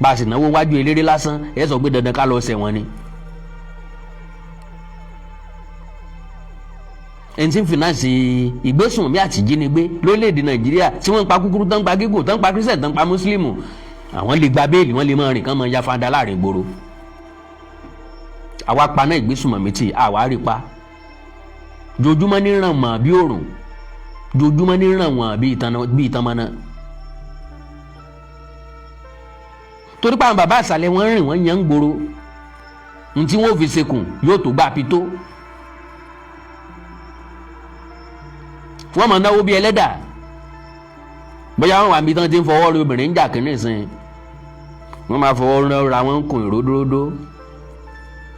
bá a sì náwó wájú eléré lásán ẹ sọ pé dandan ká lọ ṣẹ̀wọ̀n ni. ẹni tí ń finance ìgbésùnmí àti ìjínigbé lórílẹ̀‐èdè Nàìjíríà tí wọ́n ń pa kúkúrú tán ń pa gígùn tán ń pa kírísẹ̀ tán ń pa mùsùlùmù àwọn lè gba béèlì wọ́n lè máa rìn kán máa ya fanda láàrin ìgboro. àwa paná ìgbésùnmọ̀mí tí àwa rí pa jojúmọ́ ní ràn mọ́ bí òrùn jojúmọ́ ní ràn wọ́n bí ìtànmọ́ná. torí pé àwọn bàbá àṣàlẹ̀ wọ́n rìn wọ́n yan ń gbòòrò ní tí wọ́n fi sekùn yóò tó gbà pitó. wọ́n máa náwó bí ẹlẹ́dà bóyá wọ́n wà níbi tán ti ń fọwọ́ rí obìnrin ń jà kínní sìn wọ́n máa fọwọ́ ra wọn ń kun ìródóródó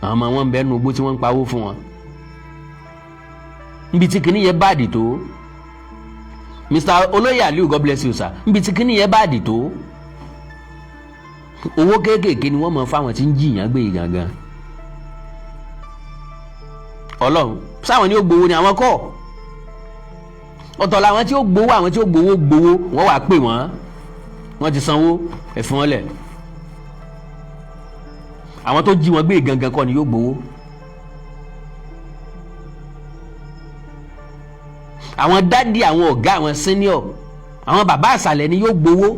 àwọn ọmọ wọn ń bẹ́ẹ̀ nu igbó tí wọ́n ń pawó fún wọn. níbi tí kínní yẹn báàdì tó Mr. Olóyè Aliu God bless you sir níbi tí kínní yẹn báàdì tó owó kéékèèké ni wọ́n máa fáwọn tí ń jìyàn gbé yìí gangan. Ọlọ́run sáwọn ni ó gbowó ni àwọn kọ́ ọ̀tọ̀ làwọn tí ó gbowó àwọn tí ó gbowó wọ́n wàá pè wọ́n ti sanwó ẹ fi wọ́n lẹ̀ àwọn tó jí wọn gbé gangan kọ́ ni yóò gbowó àwọn dádì àwọn ọ̀gá àwọn senior àwọn bàbá àṣàlẹ̀ ni yóò gbowó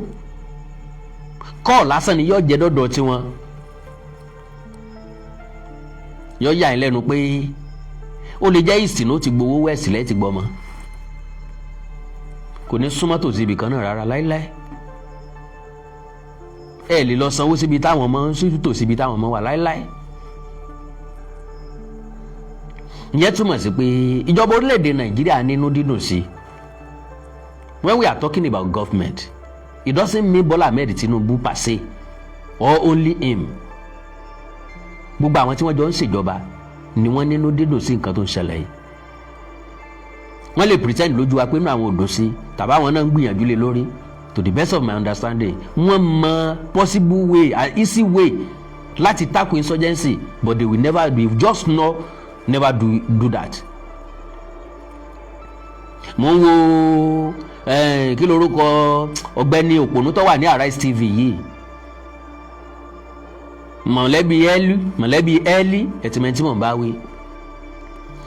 kọ́ lásán ni yóò jẹ́ dọ́dọ̀ tiwọn yóò yà ẹ́ lẹ́nu pé ó lè jẹ́ ìsìn ó ti gbowó wẹ́ẹ̀sì lẹ́ẹ̀ ti gbọ́mọ kò ní súnmọ́ tòsí ibì kan náà rárá láíláí ẹ lè lọ sanwó síbi táwọn ọmọ ń ṣètò síbi táwọn ọmọ wà láíláí. ìyẹn túmọ̀ sí pé ìjọba orílẹ̀-èdè Nàìjíríà nínú dídùn sí when we are talking about government it doesn't mean Bola Ahmed Tinubu per se or only him. gbogbo àwọn tí wọ́n jọ ń ṣèjọba ni wọ́n nínú dídùn sí nǹkan tó ń ṣẹlẹ̀ yìí wọ́n lè pretend lójú wa pé inú àwọn òdò sí tàbí àwọn náà ń gbìyànjú lé lórí. To the best of my understanding, wọ́n mọ possible way, an easy way láti tackle insurgency, but they will never do that. Mo ń wo kí lorúkọ ọ̀gbẹ́ni òpònú tó wà ní Arise TV yìí, mọ̀lẹ́bí ẹ́lí ẹ̀tìmẹ̀tì mọ̀ bá wí,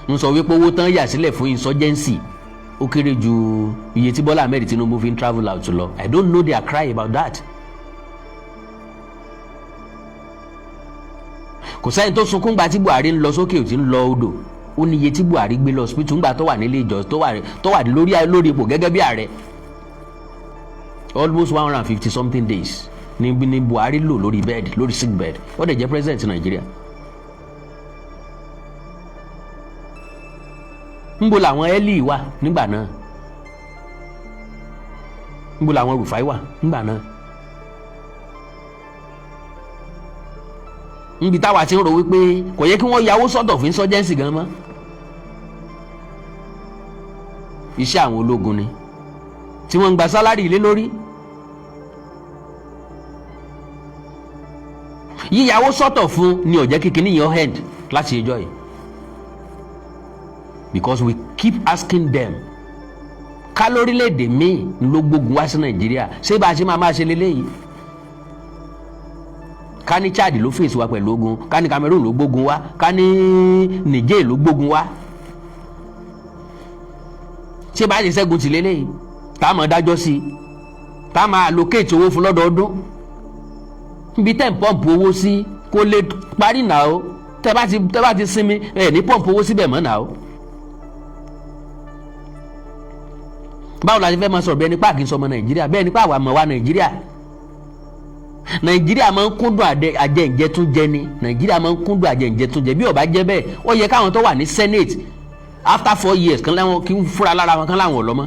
ń sọ wípé owó tán yà sílẹ̀ fún insurgency ó kéré ju iye tí Bọ́lá Ahmed Tinubu fi ń travel out lọ. I don't know their cry about that. Kò sẹ́yìn tó sunkún gba tí Buhari ń lọ sókè ò tí ń lọ odò, ó ní iye tí Buhari gbé lọ hospital ńgbà tó wà nílé ìjọ tó wà lórí ipò gẹ́gẹ́ bí ààrẹ, almost 150 something days ní Buhari lò lórí bed, lórí sick bed. Ó dẹ̀ jẹ́ president Nàìjíríà. Ńbo làwọn Eli wà nígbà náà? Ńbo làwọn Rufai wà nígbà náà? Níbi táwa ti ń rò wípé kò yẹ kí wọ́n yáwó sọ́tọ̀ fún insurgency gan mọ́. Iṣẹ́ àwọn ológun ni tí wọ́n ń gba sálárì ilé lórí. Yíyáwó sọ́tọ̀ fún ni ó jẹ́ kí kinní yẹn end láti ẹjọ́ yìí. Because we keep asking them, ká lórílẹ̀-èdè míì ló gbógun wá sí Nàìjíríà, ṣé bá a ṣe máa ṣe leléyìí? Ká ní Chad ló fèsì wa pẹ̀lú ogun, ká ní Cameroon ló gbógun wá, ká ní Niger ló gbógun wá, ṣé bá a ṣe ṣẹ́gun ti leléyìí? Tá a máa dájọ́ sí i, tá a máa allocate owó fún lọ́dọọdún, níbi tẹ́ ń pọ́ǹpù owó sí kó lè parí náà o. Tẹ́ bá ti sinmi ẹ̀ ní pọ́ǹpù owó síbẹ̀ mọ́ náà o. Báwo la ṣe fẹ́ máa sọ̀rọ̀ bẹ́ẹ̀ nípa àkínsọ ọmọ Nàìjíríà, bẹ́ẹ̀ nípa àwa mọ̀ wá Nàìjíríà. Nàìjíríà máa ń kúndùn àjẹǹjẹtúnjẹ ni. Nàìjíríà máa ń kúndùn àjẹǹjẹtúnjẹ. Bí ó bá jẹ́ bẹ́ẹ̀, ó yẹ káwọn tó wà ní Senate after 4 years kan láwọn kí ń fúra lára wọn kan láwọn ọ̀lọ́mọ.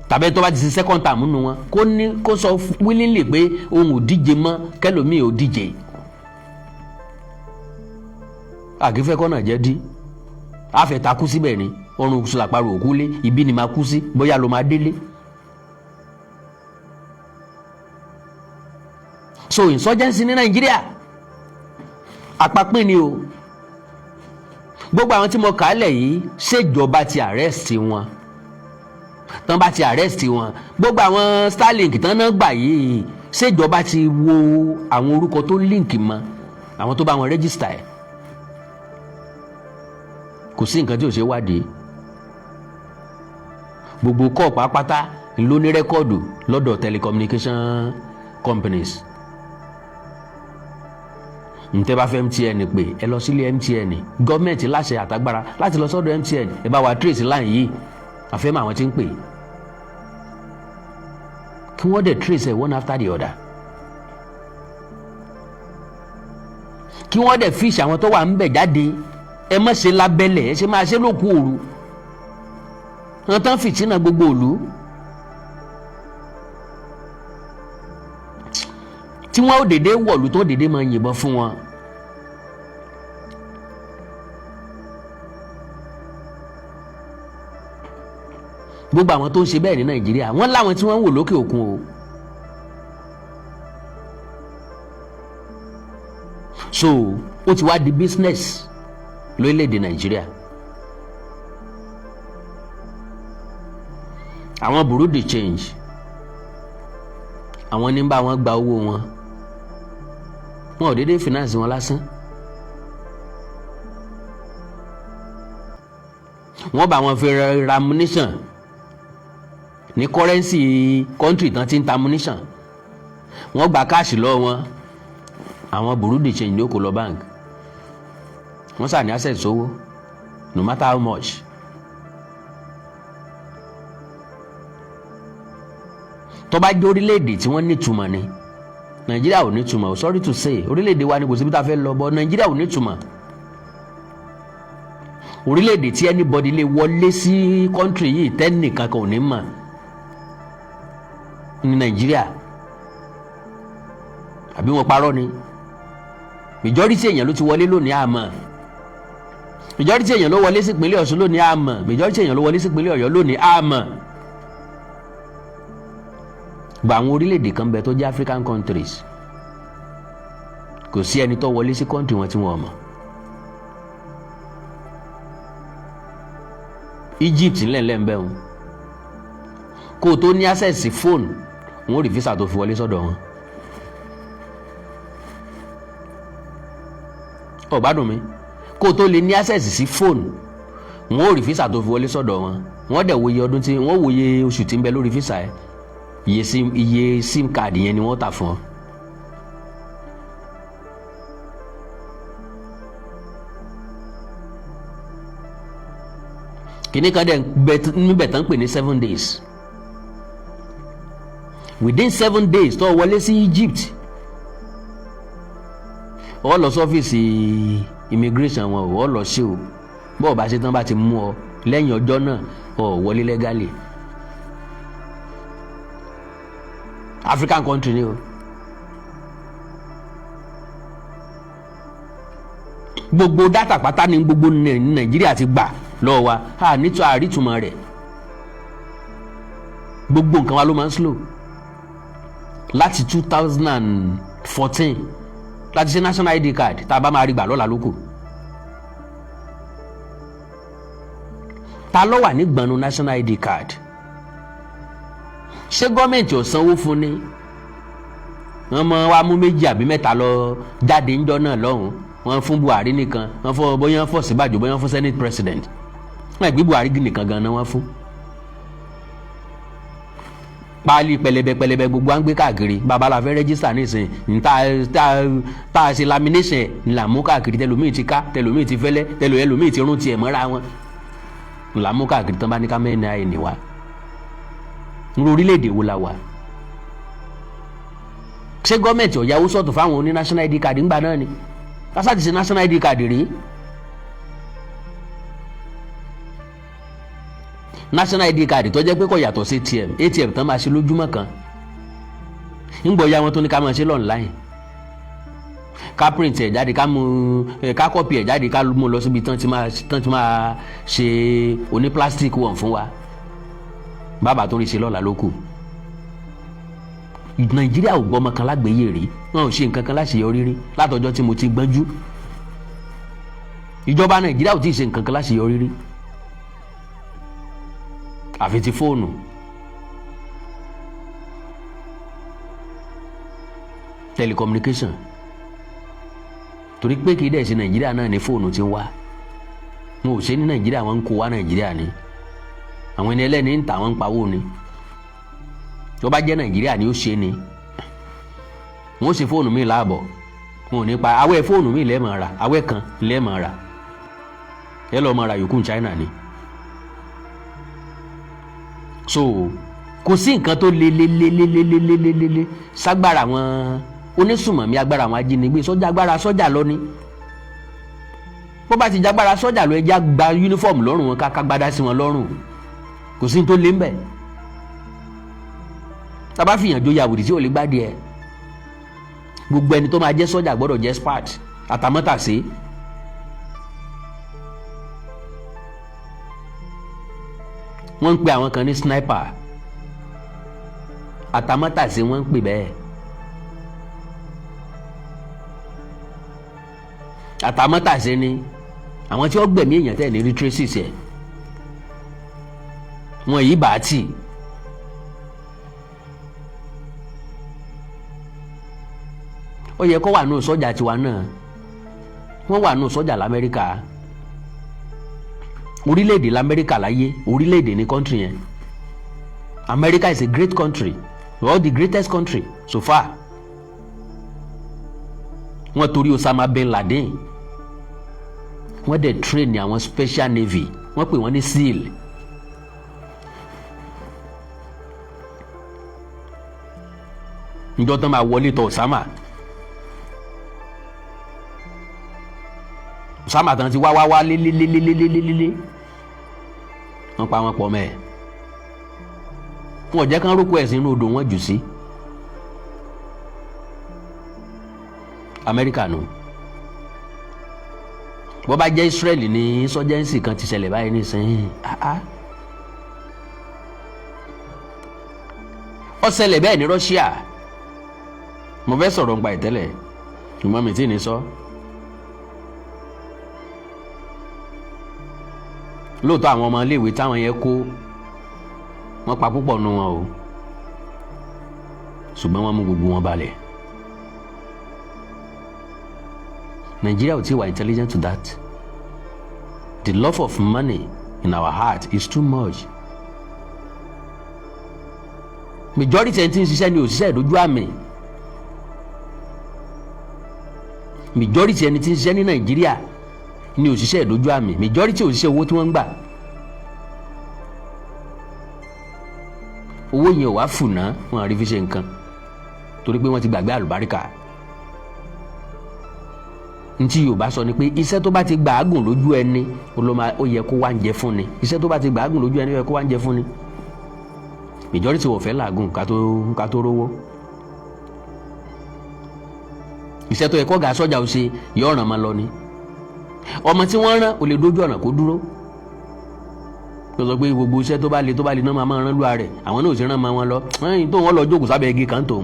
Tàbí tó bá ti ṣe second term nínú wọn kó sọ willingly pé òun ò díje mọ́ kẹlòmíì ò díje. Àkífẹ́ kọ́nà jẹ́ dí. Àfẹ́ takú síbẹ̀ ni. Ọrùn sùlàpàrọ̀ òkú lé, ibi ni máa kú sí, bóyá ló máa délé. So insurgency ní Nàìjíríà àpapín ni o. Gbogbo àwọn tí mo kà á lẹ̀ yìí ṣèjọba ti arrest wọn. Tán bá ti arrest wọn, gbogbo àwọn Starlink tán náà gbà yìí ṣèjọba ti wo àwọn orúkọ tó link mọ́ àwọn tó bá wọn register ẹ̀. Kò sí nǹkan tí ò ṣe wádìí. Gbogbo kọ́ pàápàá ló ní rẹ́kọ̀dù lọ́dọ̀ telecommunication companies. Ǹtẹ́ bá fẹ́ MTN pé ẹ lọ sílé MTN, gọ́ọ̀mẹ̀ntì láṣẹ àtagbára láti lọ sọ́dọ̀ MTN, ẹ bá wa trace line yìí, àfẹ́ mọ àwọn tí ń pè, kí wọ́n dẹ̀ trace ẹ̀ one after the other, kí wọ́n dẹ̀ fish àwọn tó wà ń bẹ̀ jáde. Ẹ má ṣe lábẹ́lẹ̀, ẹ ṣe máa ṣe lókù òru. Wọ́n tán fìtínà gbogbo òlu. Tí wọ́n ó dédé wọ̀lú tó dédé máa yìnbọn fún wọn. Gbogbo àwọn tó ń ṣe bẹ́ẹ̀ ní Nàìjíríà, wọ́n láwọn tí wọ́n ń wò lókè òkun o. So ó ti wá di business lórílẹ̀‐èdè Nàìjíríà. Àwọn bureau de change, àwọn ní bá wọn gba owó wọn, wọn ò dédé finance wọn lásán. Wọ́n bá wọn fi ra ammunition ní currency country tán ti ń ta ammunition. Wọ́n gba cash lọ́wọ́ wọn, àwọn bureau de change ní ó kó lọ bank. Wọ́n sà ní access owó no matter how much. Tó bá jẹ́ orílẹ̀-èdè tí wọ́n ní ìtumọ̀ ni, Nàìjíríà ò ní ìtumọ̀. Sorry to say, orílẹ̀-èdè wa ni kò síbi tá a fẹ́ lọ bọ́, Nàìjíríà ò ní ìtumọ̀. Orílẹ̀-èdè tí anybody lè wọlé sí country yìí tẹ́nìkan kan ò ní mọ̀ ní Nàìjíríà. Àbí wọ́n parọ́ ni? Majority èèyàn ló ti wọlé lónìí àmọ́. majority èèyàn ló wọlé sí ìpínlẹ̀ Ọ̀ṣun lónìí àmọ́ majority èèyàn ló wọlé sí ìpínlẹ̀ Ọ̀yọ́ lónìí àmọ́ gba àwọn orílẹ̀-èdè kan bẹ tó jẹ́ African countries kò sí ẹni tó wọlé sí country wọn tí wọ́n mọ̀. Egypt ńlẹ̀ńlẹ̀ ń bẹ̀ wọn kó o tó ní access sí phone wọn ò rí visa tó fi wọlé sọ́dọ̀ wọn. ó gbádùn mi kó o tó lè ní access sí phone wọn ò rí visa tó fi wọlé sọ́dọ̀ wọn wọ́n dẹ̀ wòye ọdún tí wọ́n wòye oṣù tí ń bẹ lórí visa ẹ̀ iye sim card yẹn ni wọ́n tà fún ọ. kìnìún kan dẹ̀ níbẹ̀ tán pè ní 7 days within 7 days tó wọlé sí Egypt ó lọ sọ́fíìsì immigration wọn ó lọ ṣe o bọ́ọ̀ bá ṣe tán bá ti mú ọ lẹ́yìn ọjọ́ náà ó wọlé legally. African country ni o gbogbo data pátá ni gbogbo Nàìjíríà ti gbà lọ́wọ́ wa àrítùmọ̀ rẹ̀ gbogbo nǹkan wa ló máa ń slow láti 2014 láti ṣe national ID card tá a bá máa rí gbà lọ́la lóko ta ló wà ní gbọ̀nù national ID card ṣé gọ́ọ̀mẹ̀ntì ò sanwó fún ni wọ́n mọ wá mú 2 àbí 3 lọ jáde ńjọ́ náà lọ́hùn wọ́n fún Buhari nìkan wọ́n fọ bóyá fọ́ Ọ̀ṣínbàjò bóyá fún Senate President wọ́n gbé Buhari nìkan gan-an wọ́n fún. páálí pẹlẹbẹ gbogbo à ń gbé káàkiri babalá fẹ́ rẹ́gísítà nísìn tá a ṣe lamination là mú káàkiri tẹlómìn ti ká tẹlómìn ti fẹ́lẹ́ tẹlómìn ti rún tiẹ̀ mọ́ra wọn là mú káàkiri tán bá ní ká mẹ́rin náà ẹni wá ní orílẹ̀-èdè wo la wà. ṣé gọ́ọ̀mẹ̀ntì ọ̀yáwó sọ̀tọ̀ fáwọn oní national ID card ńgbà náà ni kásá ti ṣe national ID card rèé national ID card tó jẹ́ pé kò yàtọ̀ sí ATM tán máa ṣe lójúmọ́ kan ńgbọ̀ ya wọn tó ní ká máa ṣe online ká print ẹ̀ jáde ká copy ẹ̀ jáde ká mú lọ síbi tán ti máa ṣe oní plastic wọn fún wa bàbá tó rí ṣe lọ́la ló kù. Nàìjíríà ò gbọ́mọ kan lágbèéyè rí wọn ò ṣe nǹkan kan láṣeyọrí rí látọjọ́ tí mo ti gbọ́njú ìjọba Nàìjíríà ò tí ì ṣe nǹkan kan láṣeyọrí rí àfi ti fóònù. Telecommunication torí pé kì í dẹ̀ ṣe Nàìjíríà náà ní fóònù ti ń wá wọn ò ṣe ní Nàìjíríà wọn ń kó wá Nàìjíríà ni àwọn ẹni ẹlẹ́ni ń tà wọ́n ń pawó ni tó bá jẹ́ Nàìjíríà ni ó ṣe ni wọ́n ṣe fóònù mi láàbọ̀ wọn ò ní pa awẹ́ fóònù mi lẹ́ẹ̀mọ̀ ra awẹ́ kan lẹ́ẹ̀mọ̀ ra ẹ lọ́ọ́ mọ̀ ra yòókù China ni so kò sí nǹkan tó lé ságbára àwọn onísùmọ̀mí agbára àwọn ajínigbé sọ́jà agbára sọ́jà lọ ni bó bá ti jágbára sọ́jà lọ ẹja gba yúnífọ̀mù lọ́rùn wọn ká gbádá sí wọn lọ́rùn kò sí tó lé ń bẹ̀ tá bá fìyàn jó yàwùrì tí ò lè gbádìí ẹ gbogbo ẹni tó máa jẹ́ sọ́jà gbọ́dọ̀ jẹ́ smart àtàmọ́tàsé wọ́n ń pe àwọn kan ní sniper àtàmọ́tàsé wọ́n ń pè bẹ́ẹ̀ àtàmọ́tàsé ni àwọn tí wọ́n gbẹ̀mí èèyàn tẹ̀ ní rí traces ẹ̀ wọn yìí bá tì ó yẹ kó wà nù sọ́jà tiwa náà wọ́n wà nù sọ́jà l'Amẹ́ríkà orílẹ̀-èdè l'Amẹ́ríkà láyé orílẹ̀-èdè ní country yẹn America is a great country well the greatest country so far wọ́n torí Osama bin Laden wọ́n dẹ̀ train ní àwọn special navy wọ́n pè wọ́n ní SEAL njọ́ tán máa wọlé tọ̀ Osama tán ti wá lélélélélélélélé wọ́n pa wọn pọ̀ mẹ́ẹ̀ wọn ò jẹ́ kán rókò ẹ̀sìn inú odò wọn jù sí Amẹ́ríkà nù bó bá jẹ́ Israel ní insurgency kan ti ṣẹlẹ̀ báyìí nísìnyí ó ṣẹlẹ̀ bẹ́ẹ̀ ní Russia mo fẹ́ sọ̀rọ̀ nípa ìtẹ́lẹ̀ ṣùgbọ́n mi tí ní sọ. lóòótọ́ àwọn ọmọ iléèwé táwọn yẹn kó wọ́n pa púpọ̀ nù wọn o ṣùgbọ́n wọ́n mú gbogbo wọn balẹ̀. Nigeria ò tí wà intelligent to that. The love of money in our heart is too much. Majority ẹni tí ń ṣiṣẹ́ ni òṣìṣẹ́ ìdójú àmì. Majority ẹni tí ń ṣiṣẹ́ ní Nàìjíríà ni òṣìṣẹ́ ìdójú àmì. Majority òṣìṣẹ́ owó tí wọ́n ń gbà. Owó yẹn ò wá fùnà wọn àrí fi ṣe nǹkan torí pé wọ́n ti gbàgbé àlùbáríkà. Ntí Yorùbá sọ ni pé iṣẹ́ tó bá ti gbàágùn lójú ẹni ó yẹ kó wá ń jẹ fún ni. Iṣẹ́ tó bá ti gbàágùn lójú ẹni ó yẹ kó wá ń jẹ fún ni. Majority wọ́n fẹ́ làágùn ká tó rówó. Iṣẹ́ tó yẹ kó ga sọ́jà ó ṣe yọ ọ̀ràn máa lọ ni. Ọmọ tí wọ́n rán ò lè dójú ọ̀nà kó dúró. Tó sọ pé gbogbo iṣẹ́ tó bá le náà máa rán lúwa rẹ̀ àwọn náà ò sì rán máa wọn lọ. Tó wọ́n lọ jókòó sábẹ́ igi kan tó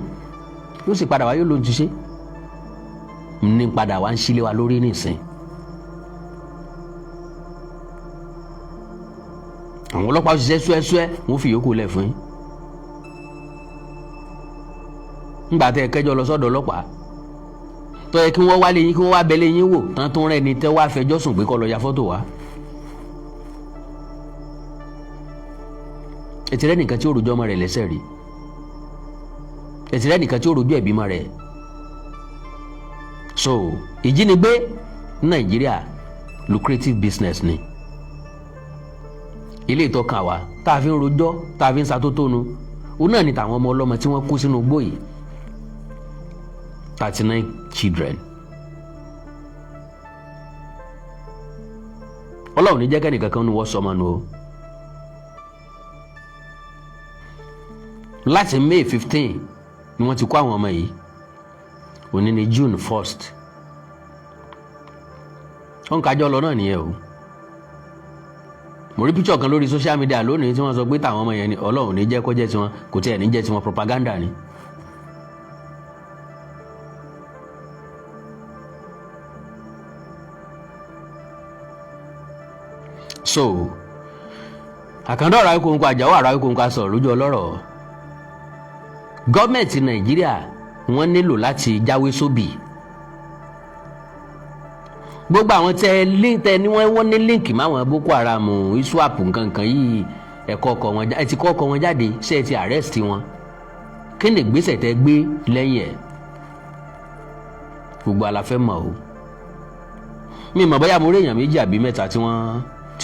yóò sì padà wá yóò lóun ti ṣe. Ní padà wá ń sílé wa lórí nìsín. Àwọn ọlọ́pàá òṣìṣẹ́ ṣúẹ́ṣúẹ́ wọ́n fi yòókù lẹ̀ fún yín. Nígbà tẹ́ ẹ kẹ́jọ́ lọ sọ́dọ̀ ọlọ́pàá tó yẹ kí wọ́n wá lé yín kí wọ́n wá bẹ́lẹ̀ yín wò tán tó ń rẹ́ ni tẹ́ wá fẹjọ́ sùn pé kó lọ ya fọ́tò wá. Ẹ ti rẹ́ nìkan tí ó rojọ́ ọmọ rẹ̀ lẹ́sẹ̀ rí. Ẹ ti rẹ́ nìkan tí ó rojọ́ ẹ̀bí mọ́ rẹ̀. So ìjínigbé ní Nàìjíríà lucrative business ni. Ilé ìtọ́ka wa tá a fi ń rojọ́ tá a fi ń satótónu òun náà ni tàwọn ọmọ ọlọ́mọ tí wọ́n kó sínú igbó yìí 39 children. Ọlọ́run ní jẹ́ kẹ́nìkan kan ní wọ́n sọmọ nù o. Láti May 15 ni wọ́n ti kó àwọn ọmọ yìí òní ní June 1st. Wọ́n kájọ́ lọ náà nìyẹn o. Mo rí píṣọ̀ kan lórí social media lónìí tí wọ́n sọ pé táwọn ọmọ yẹn ni Ọlọ́run ní jẹ́ kó jẹ́ tiwọn kò tí ẹ̀ ní jẹ́ tiwọn propaganda ni. So àkàndọ̀ ọ̀rọ̀ ayékòǹkò àjàwó ọ̀rọ̀ ayékòǹkò asọ̀rọ̀ lójú ọlọ́rọ̀. Gọ́ọ̀mẹ̀ntì Nàìjíríà wọ́n nílò láti jáwé sóbì. Gbogbo àwọn tẹ ní wọ́n ní líǹkì máwọn Boko Haram ISWAP nǹkankan yìí ẹ ti kọ́ ọkọ̀ wọn jáde ṣé ẹ ti arrest wọn. Kí ni ìgbésẹ̀ tẹ gbé lẹ́yìn ẹ̀? Gbogbo àlàfẹ́ mọ̀ o. Mi mọ̀ bóyá mo rí èèyàn méjì àbí mẹ́ta tí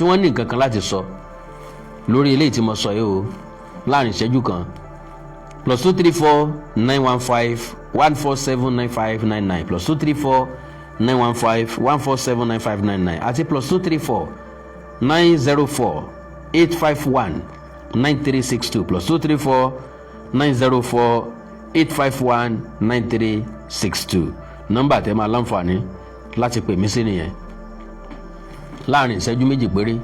wọ́n ní nǹkan kan láti sọ lórí eléyìí tí mo sọ yìí o láàrin ìṣẹ́jú kan. +234 915 147 9599 +234 915 147 9599 àti +234 904 851 9362 +234 904 851 9362 nọ́mbà tẹ́ máa láǹfààní láti pè mí sí nìyẹn láàrin ìṣẹ́jú méjì péré.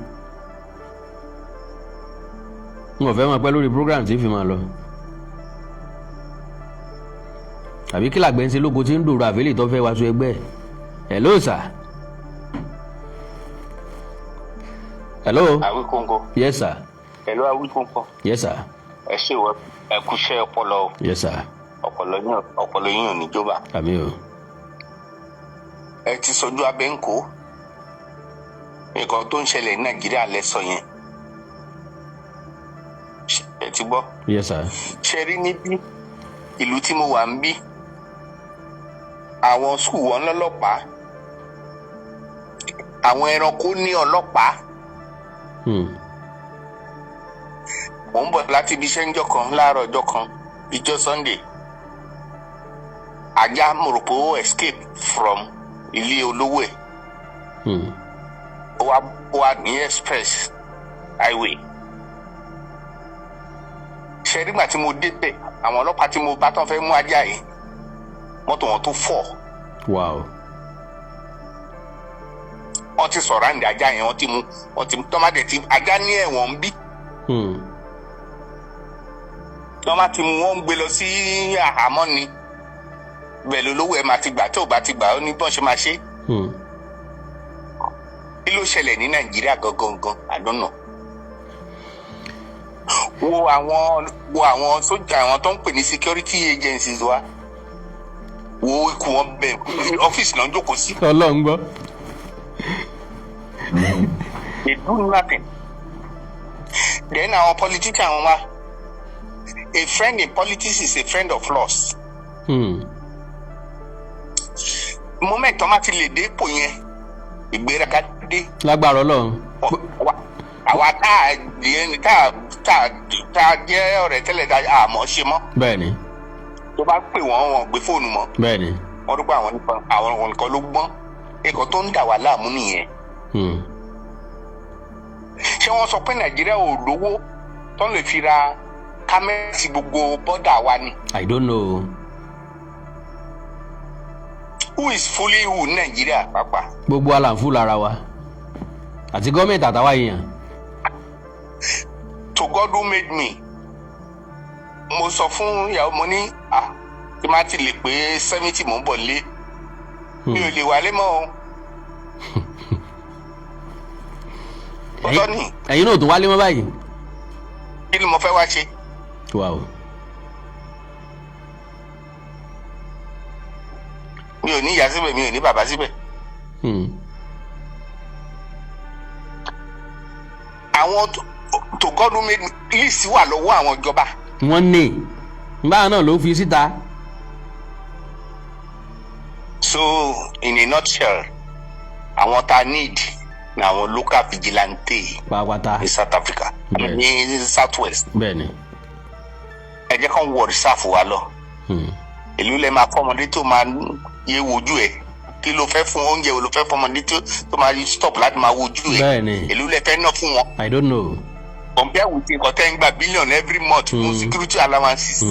N ò fẹ́ máa pẹ́ lórí program tí fi máa lọ. Àbí kí làgbẹ́ ń ṣe lóko tí ń dòrò àfẹ́lẹ́ tó fẹ́ wáṣọ ẹgbẹ́ ẹ̀. Hello sir. Hello. Awikonko. Yes sir. Hello Awikonko. Yes sir. Ẹ ṣe wọ ẹ kúṣẹ́ ọpọlọ o. Yes sir. Ọpọlọ yín ò ní jọba. Àmín o. Ẹ ti sọjú abẹ́ ń kó. Nǹkan tó ń ṣẹlẹ̀ ní Nàìjíríà lẹ́sọ̀ yẹn. Ẹ ti gbọ́. Yes sir. Ṣe rí níbí ìlú tí mo wà ń bí àwọn skul wọn lọ́lọ́pàá àwọn ẹranko ní ọlọ́pàá. Mo ń bọ̀ láti ibi iṣẹ́ ńjọ́ kan láàárọ̀ ọjọ́ kan ìjọ Sunday ajá mo rò pé ó escape from ilé olówó ẹ̀ ó wá ní express highway. Ṣé nígbà tí mo dé bẹ̀ àwọn ọlọ́pàá tí mo bá tán fẹ́ mú ajá yìí mọ́tò wọn tó fọ́. Wow. wọ́n ti sọ̀rọ̀ àǹdí ajá yẹn, wọ́n ti mú tọ́mádé tí ajá ní ẹ̀wọ̀n ń bí. Tọ́má ti mú wọn ń gbé lọ sí àhámọ́ ni bẹ́ẹ̀ lólówó ẹ̀ máa ti gbà tó bá ti gbà ó ní bọ́n ṣe máa ṣe. Kí ló ṣẹlẹ̀ ní Nàìjíríà gangan? I don't know. Wo àwọn sójà, àwọn tó ń pè ní security agencies wa, wo ikú wọn bẹ̀ ọ́fíìsì náà jókòó sí. Ọlọ́run gbọ́. They do nothing. Then our politician wa, a friend in politics is a friend of loss. Moment tó máa ti lè dé ipò yẹn, ìgbéraga dé. Lágbára Ọlọ́run. Àwa tá a jẹ́ ọ̀rẹ́ tẹ́lẹ̀ dá àmọ́ ṣe mọ́. Bẹ́ẹ̀ni. Tó bá pè wọ́n gbé fóònù mọ́. Bẹ́ẹ̀ni. Wọ́n dúpọ̀ àwọn nǹkan ló gbọ́n. Nǹkan tó ń dà wá láàmú nìyẹn. Ṣé wọ́n sọ pé Nàìjíríà ò lówó tó lè fi ra kámẹ́rà sí gbogbo bọ́dà wa ni? I don't know. Who is fully who Nàìjíríà pàápàá? Gbogbo àlàǹfù lára wa àti gọ́ọ̀mẹ̀ntì àtàwa èèyàn. To God who made me. Mo sọ fún ìyàwó mo ní tí máa ti lè pé 70 mò ń bọ̀ lé. Mi ò lè wálé mọ́ o. Ọ̀tọ̀ ni. Ẹ̀yin náà ò tún wálé mọ́ báyìí. Kí ni mo fẹ́ wá ṣe? Wow. Mi ò ní ìyá síbẹ̀, mi ò ní bàbá síbẹ̀. Àwọn to God who made me list wà lọ́wọ́ àwọn ìjọba. Wọ́n ní báwọn náà ló fi síta. So in a nutshell, àwọn tá need na àwọn local vigilante ní South Africa, ní South West. Bẹ́ẹ̀ni. Ẹ jẹ́ kán wọ reserve wa lọ. Èló lẹ máa fọmọdé tó máa yẹ wojú ẹ̀. Kí ló fẹ́ fún oúnjẹ wo ló fẹ́ fọmọdé tó máa stop láti máa wojú ẹ̀? Bẹ́ẹ̀ni. Èló lẹ fẹ́ ná fún wọn? I don't know. Compare with nǹkan tẹ́ ń gba billion every month fún security allowances.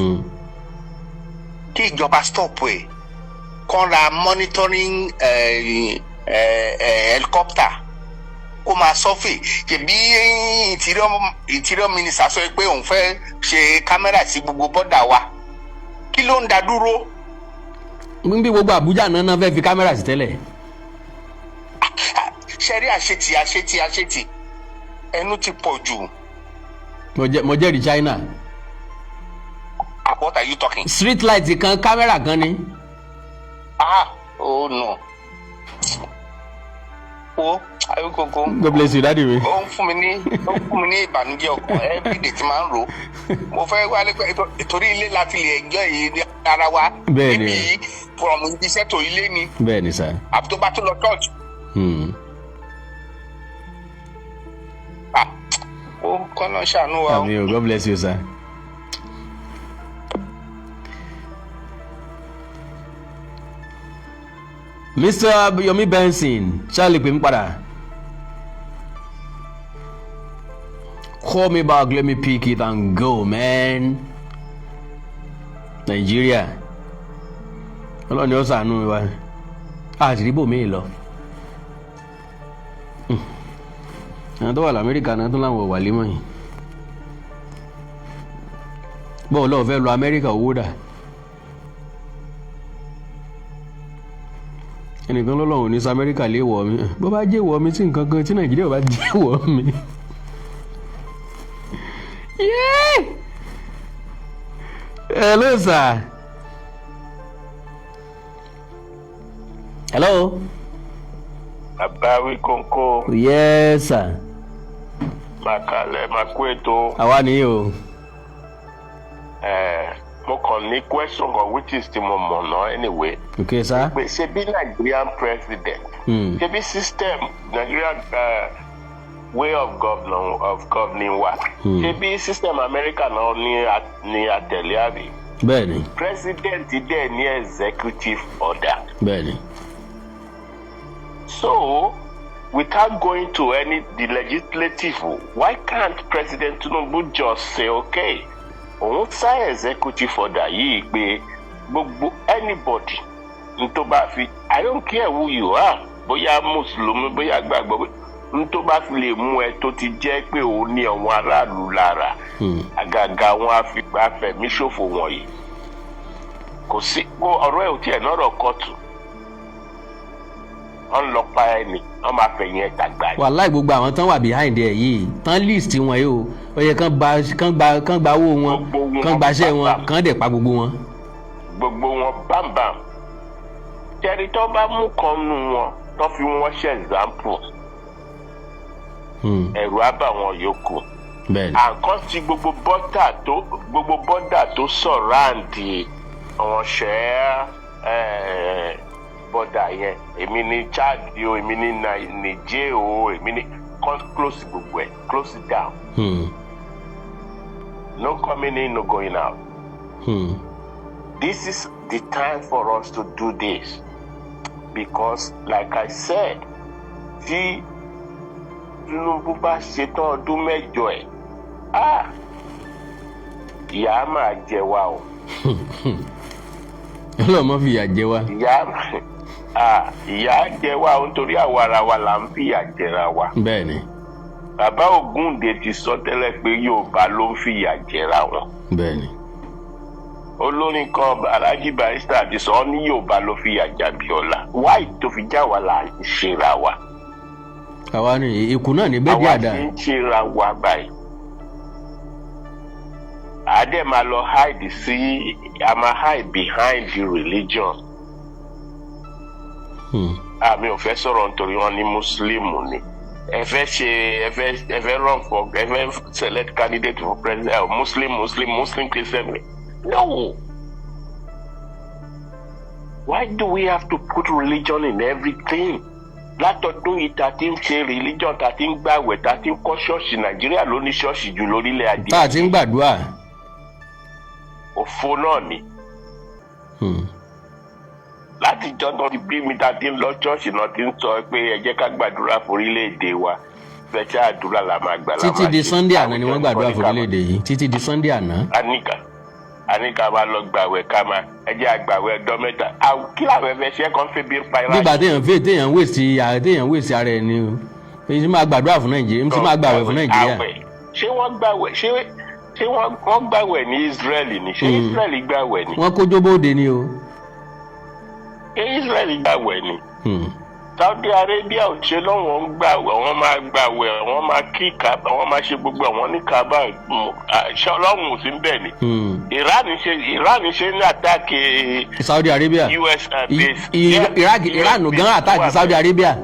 Kí ìjọba stop ẹ̀, kán ra monitoring helicopter kó máa survey. Ṣèbí interior minister sọ pé òun fẹ́ ṣe kámẹ́rà sí gbogbo bọ́dà wa. Kí ló ń dá dúró? Bí gbogbo Àbújá náà fẹ́ fi kámẹ́rà sí tẹ́lẹ̀. Ṣẹ́rí àṣetì ẹnu ti pọ̀ jù. Mo jẹ́rìí China. What are you talking? Street light kan kámẹ́rà kan ni. Oh no. Ayokoko. God bless you, daddy mi. Ó ń fún mi ní ìbànújẹ́ ọkàn everyday tí máa ń rò. Mo fẹ́ wálé pé torí ilé láti lè ẹjọ́ yìí ní ara wa. Bẹ́ẹ̀ni. Níbi from iṣẹ́ tó ilé ni. Bẹ́ẹ̀ni sir. Àbí tó bá tó lọ church. Ó kọ́nà ṣàánú wa. Àmín o, God bless you sir. Mr. Yomi Benson, Charlie pè mí padà. Call me back, let me pick it and go, man. Nigeria. Ọlọ́ni ó ṣàánú wa. Àṣírí bò mí lọ. Àwọn tó wà l'Amẹ́ríkà náà tó láwọn wà límọ̀ yìí. Bọ́ọ̀ lọ́ọ̀ fẹ́ lọ Amẹ́ríkà owó dà. Ẹnìkan lọ́lọ́run ní Amẹ́ríkà lè wọ̀ mí. Bó bá jẹ́ wọ̀ mí tí nǹkan kan tí Nàìjíríà bá jẹ́ wọ̀ mí. Hello sir. Hello. Abawi Konko. Yes sir. Makale Makweto. Àwa ni o. Mo kàn ní question kan which is the mo no anyway. Okay sir. Pé ṣé bí Nigerian president. Ṣé bí system Nigerian way of governing wa. Ṣé bí system America náà ní àtẹ̀lé àbí. Bẹ́ẹ̀ni. President dẹ̀ ní executive order. Bẹ́ẹ̀ni. So, without going to the legislative, why can't President Tinubu just say, okay, òun sign executive order yìí pé gbogbo anybody nto bá fi, I don't care who you are, bóyá mùsùlùmí bóyá gbàgbọ́ n tó bá fi lè mú ẹ tó ti jẹ́ pé òun ní àwọn aráàlú lára àgàgà àwọn afẹ̀míṣòfò wọ̀nyí kò sí ọ̀rọ̀ ẹ̀ ò tiẹ̀ nọ́rọ̀ kọ́ọ̀tù wọ́n lọ pa ẹni wọ́n máa fẹ̀yìn ẹ̀ tàgbà. wàláì gbogbo àwọn tán wà behind ẹ yìí tán list wọn yìí o ó yẹ kán gba owó wọn kán gbaṣẹ́ wọn kán dẹ̀ pa gbogbo wọn. gbogbo wọn bámbàm tẹ́rí tó bá mú kan nù wọn tó fi wọ́n ṣe example ẹ̀rù á bà wọn yòókù. àǹkan tí gbogbo bọ́dà tó sọ̀ráǹdì àwọn ṣẹ́ bọ́dà yẹn èmi ní Chad o èmi ní Niger o èmi ní close gbogbo ẹ̀ close it down. No coming in, no going out. This is the time for us to do this because like I said tí Tinubu bá ṣetán ọdún mẹ́jọ ẹ̀ ìyà máa jẹ wá o. ọlọ́mọ fi ìyà jẹ wá. ìyà jẹ wá o nítorí àwa ara wa là ń fi ìyà jẹra wa. bẹ́ẹ̀ni. bàbá Ògúndé ti sọ tẹ́lẹ̀ pé Yorùbá ló ń fi ìyà jẹra wọn. bẹ́ẹ̀ni. olórin kan Alhaji Barrister ti sọ ọ́ ní Yorùbá ló fi ìyà jẹ Abíọ́lá wáì tó fi já wa là ń ṣera wa. àwa ni ikú náà ní bẹ́ẹ̀ bí àdá. àwa ti ń ṣera wa báyìí. àdé máa lọ hide a máa hide behind the religion. àmì ò fẹ́ sọ̀rọ̀ nítorí wọn ní Mùsùlùmù ni. ẹ fẹ́ run for ẹ fẹ́ select candidate for president Muslim Christian. No. Why do we have to put religion in everything? Látọdún yìí ta ti ń ṣe religion ta ti ń gbàwẹ̀ ta ti ń kọ́ ṣọ́ọ̀ṣì Nàìjíríà ló ní ṣọ́ọ̀ṣì jù lórílẹ̀ adé. tá a ti ń gbàdúrà. òfo náà ni. láti jọ́dún ti bí mi ta ti ń lọ ṣọ́ọ̀ṣì náà ti ń sọ pé ẹ jẹ́ ká gbàdúrà fún orílẹ̀-èdè wa fẹ́ṣẹ́ àdúrà la máa gbà. títí di Sunday àná ni wọ́n gbàdúrà fún orílẹ̀-èdè yìí títí di Sunday àná. àníkà máa lọ gbàwẹ̀ ká máa ẹ jẹ́ àgbàwẹ̀ ọjọ́ mẹ́ta kí làwọn ẹ̀fẹ̀ ṣe kàn fi bí pa ẹ̀ láyé. nígbà téèyàn wéèsì ara ẹ̀ ni o èyí sì máa gbàdúrà fún Nàìjíríà èyí sì máa gbàwẹ̀ fún Nàìjíríà. ṣé wọ́n gbàwẹ̀ ṣé wọ́n gbàwẹ̀ ní Israeli ni ṣé Israeli gbàwẹ̀ ni. wọ́n kójó bóde ni o. ṣé Israeli gbàwẹ̀ ni. Saudi Arabia ò ṣe lọ́wọ́ ń gbàwẹ̀ wọ́n máa gbàwẹ̀ wọ́n máa kí Kaaba wọ́n máa ṣe gbogbo àwọn ní Kaaba ṣé Ọlọ́run ò sí bẹ́ẹ̀ ni. Iran ṣe ní àtàkì Saudi Arabia US base. Iran gan àtàkì Saudi Arabia.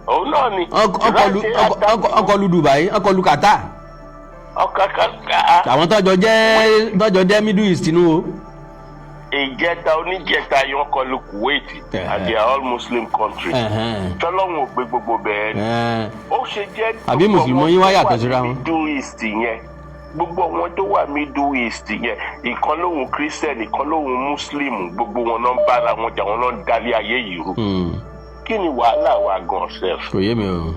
òun náà ni. ọkọlù Dubai ọkọlù Qatar. àwọn tọ́jọ́ jẹ́ Middle East nù o. ìjẹta oníjẹta yẹn kọlu Kuwait and they are all Muslim countries. tọ́lọ́hún ò gbé gbogbo bẹ́ẹ̀. ó ṣe jẹ́ àbí mùsùlùmí yín wá yàtọ̀ síra wọn. Middle East yẹn gbogbo wọn tó wà Middle East yẹn ìkan lóhun Christian ìkan lóhun Muslim gbogbo wọn náà ń bára wọn jà wọn náà ń dalẹ̀ ayé yìí rú. kí ni wàhálà wa gan sef. kò yé mi o.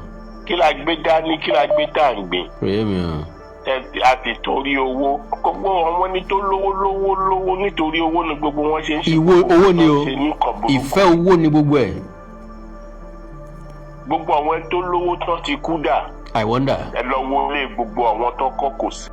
kí la gbé dání kí la gbé tá à ń gbé. kò yé mi o. àti torí owó gbogbo àwọn ní tó lówó nítorí owó ni gbogbo wọn ṣe ń ṣe. owó ni o ìfẹ́ owó ni gbogbo ẹ̀. gbogbo àwọn tó lówó tán ti kú dà. I wonder. ẹ lọ wọlé gbogbo àwọn tó kọ́ kò sí.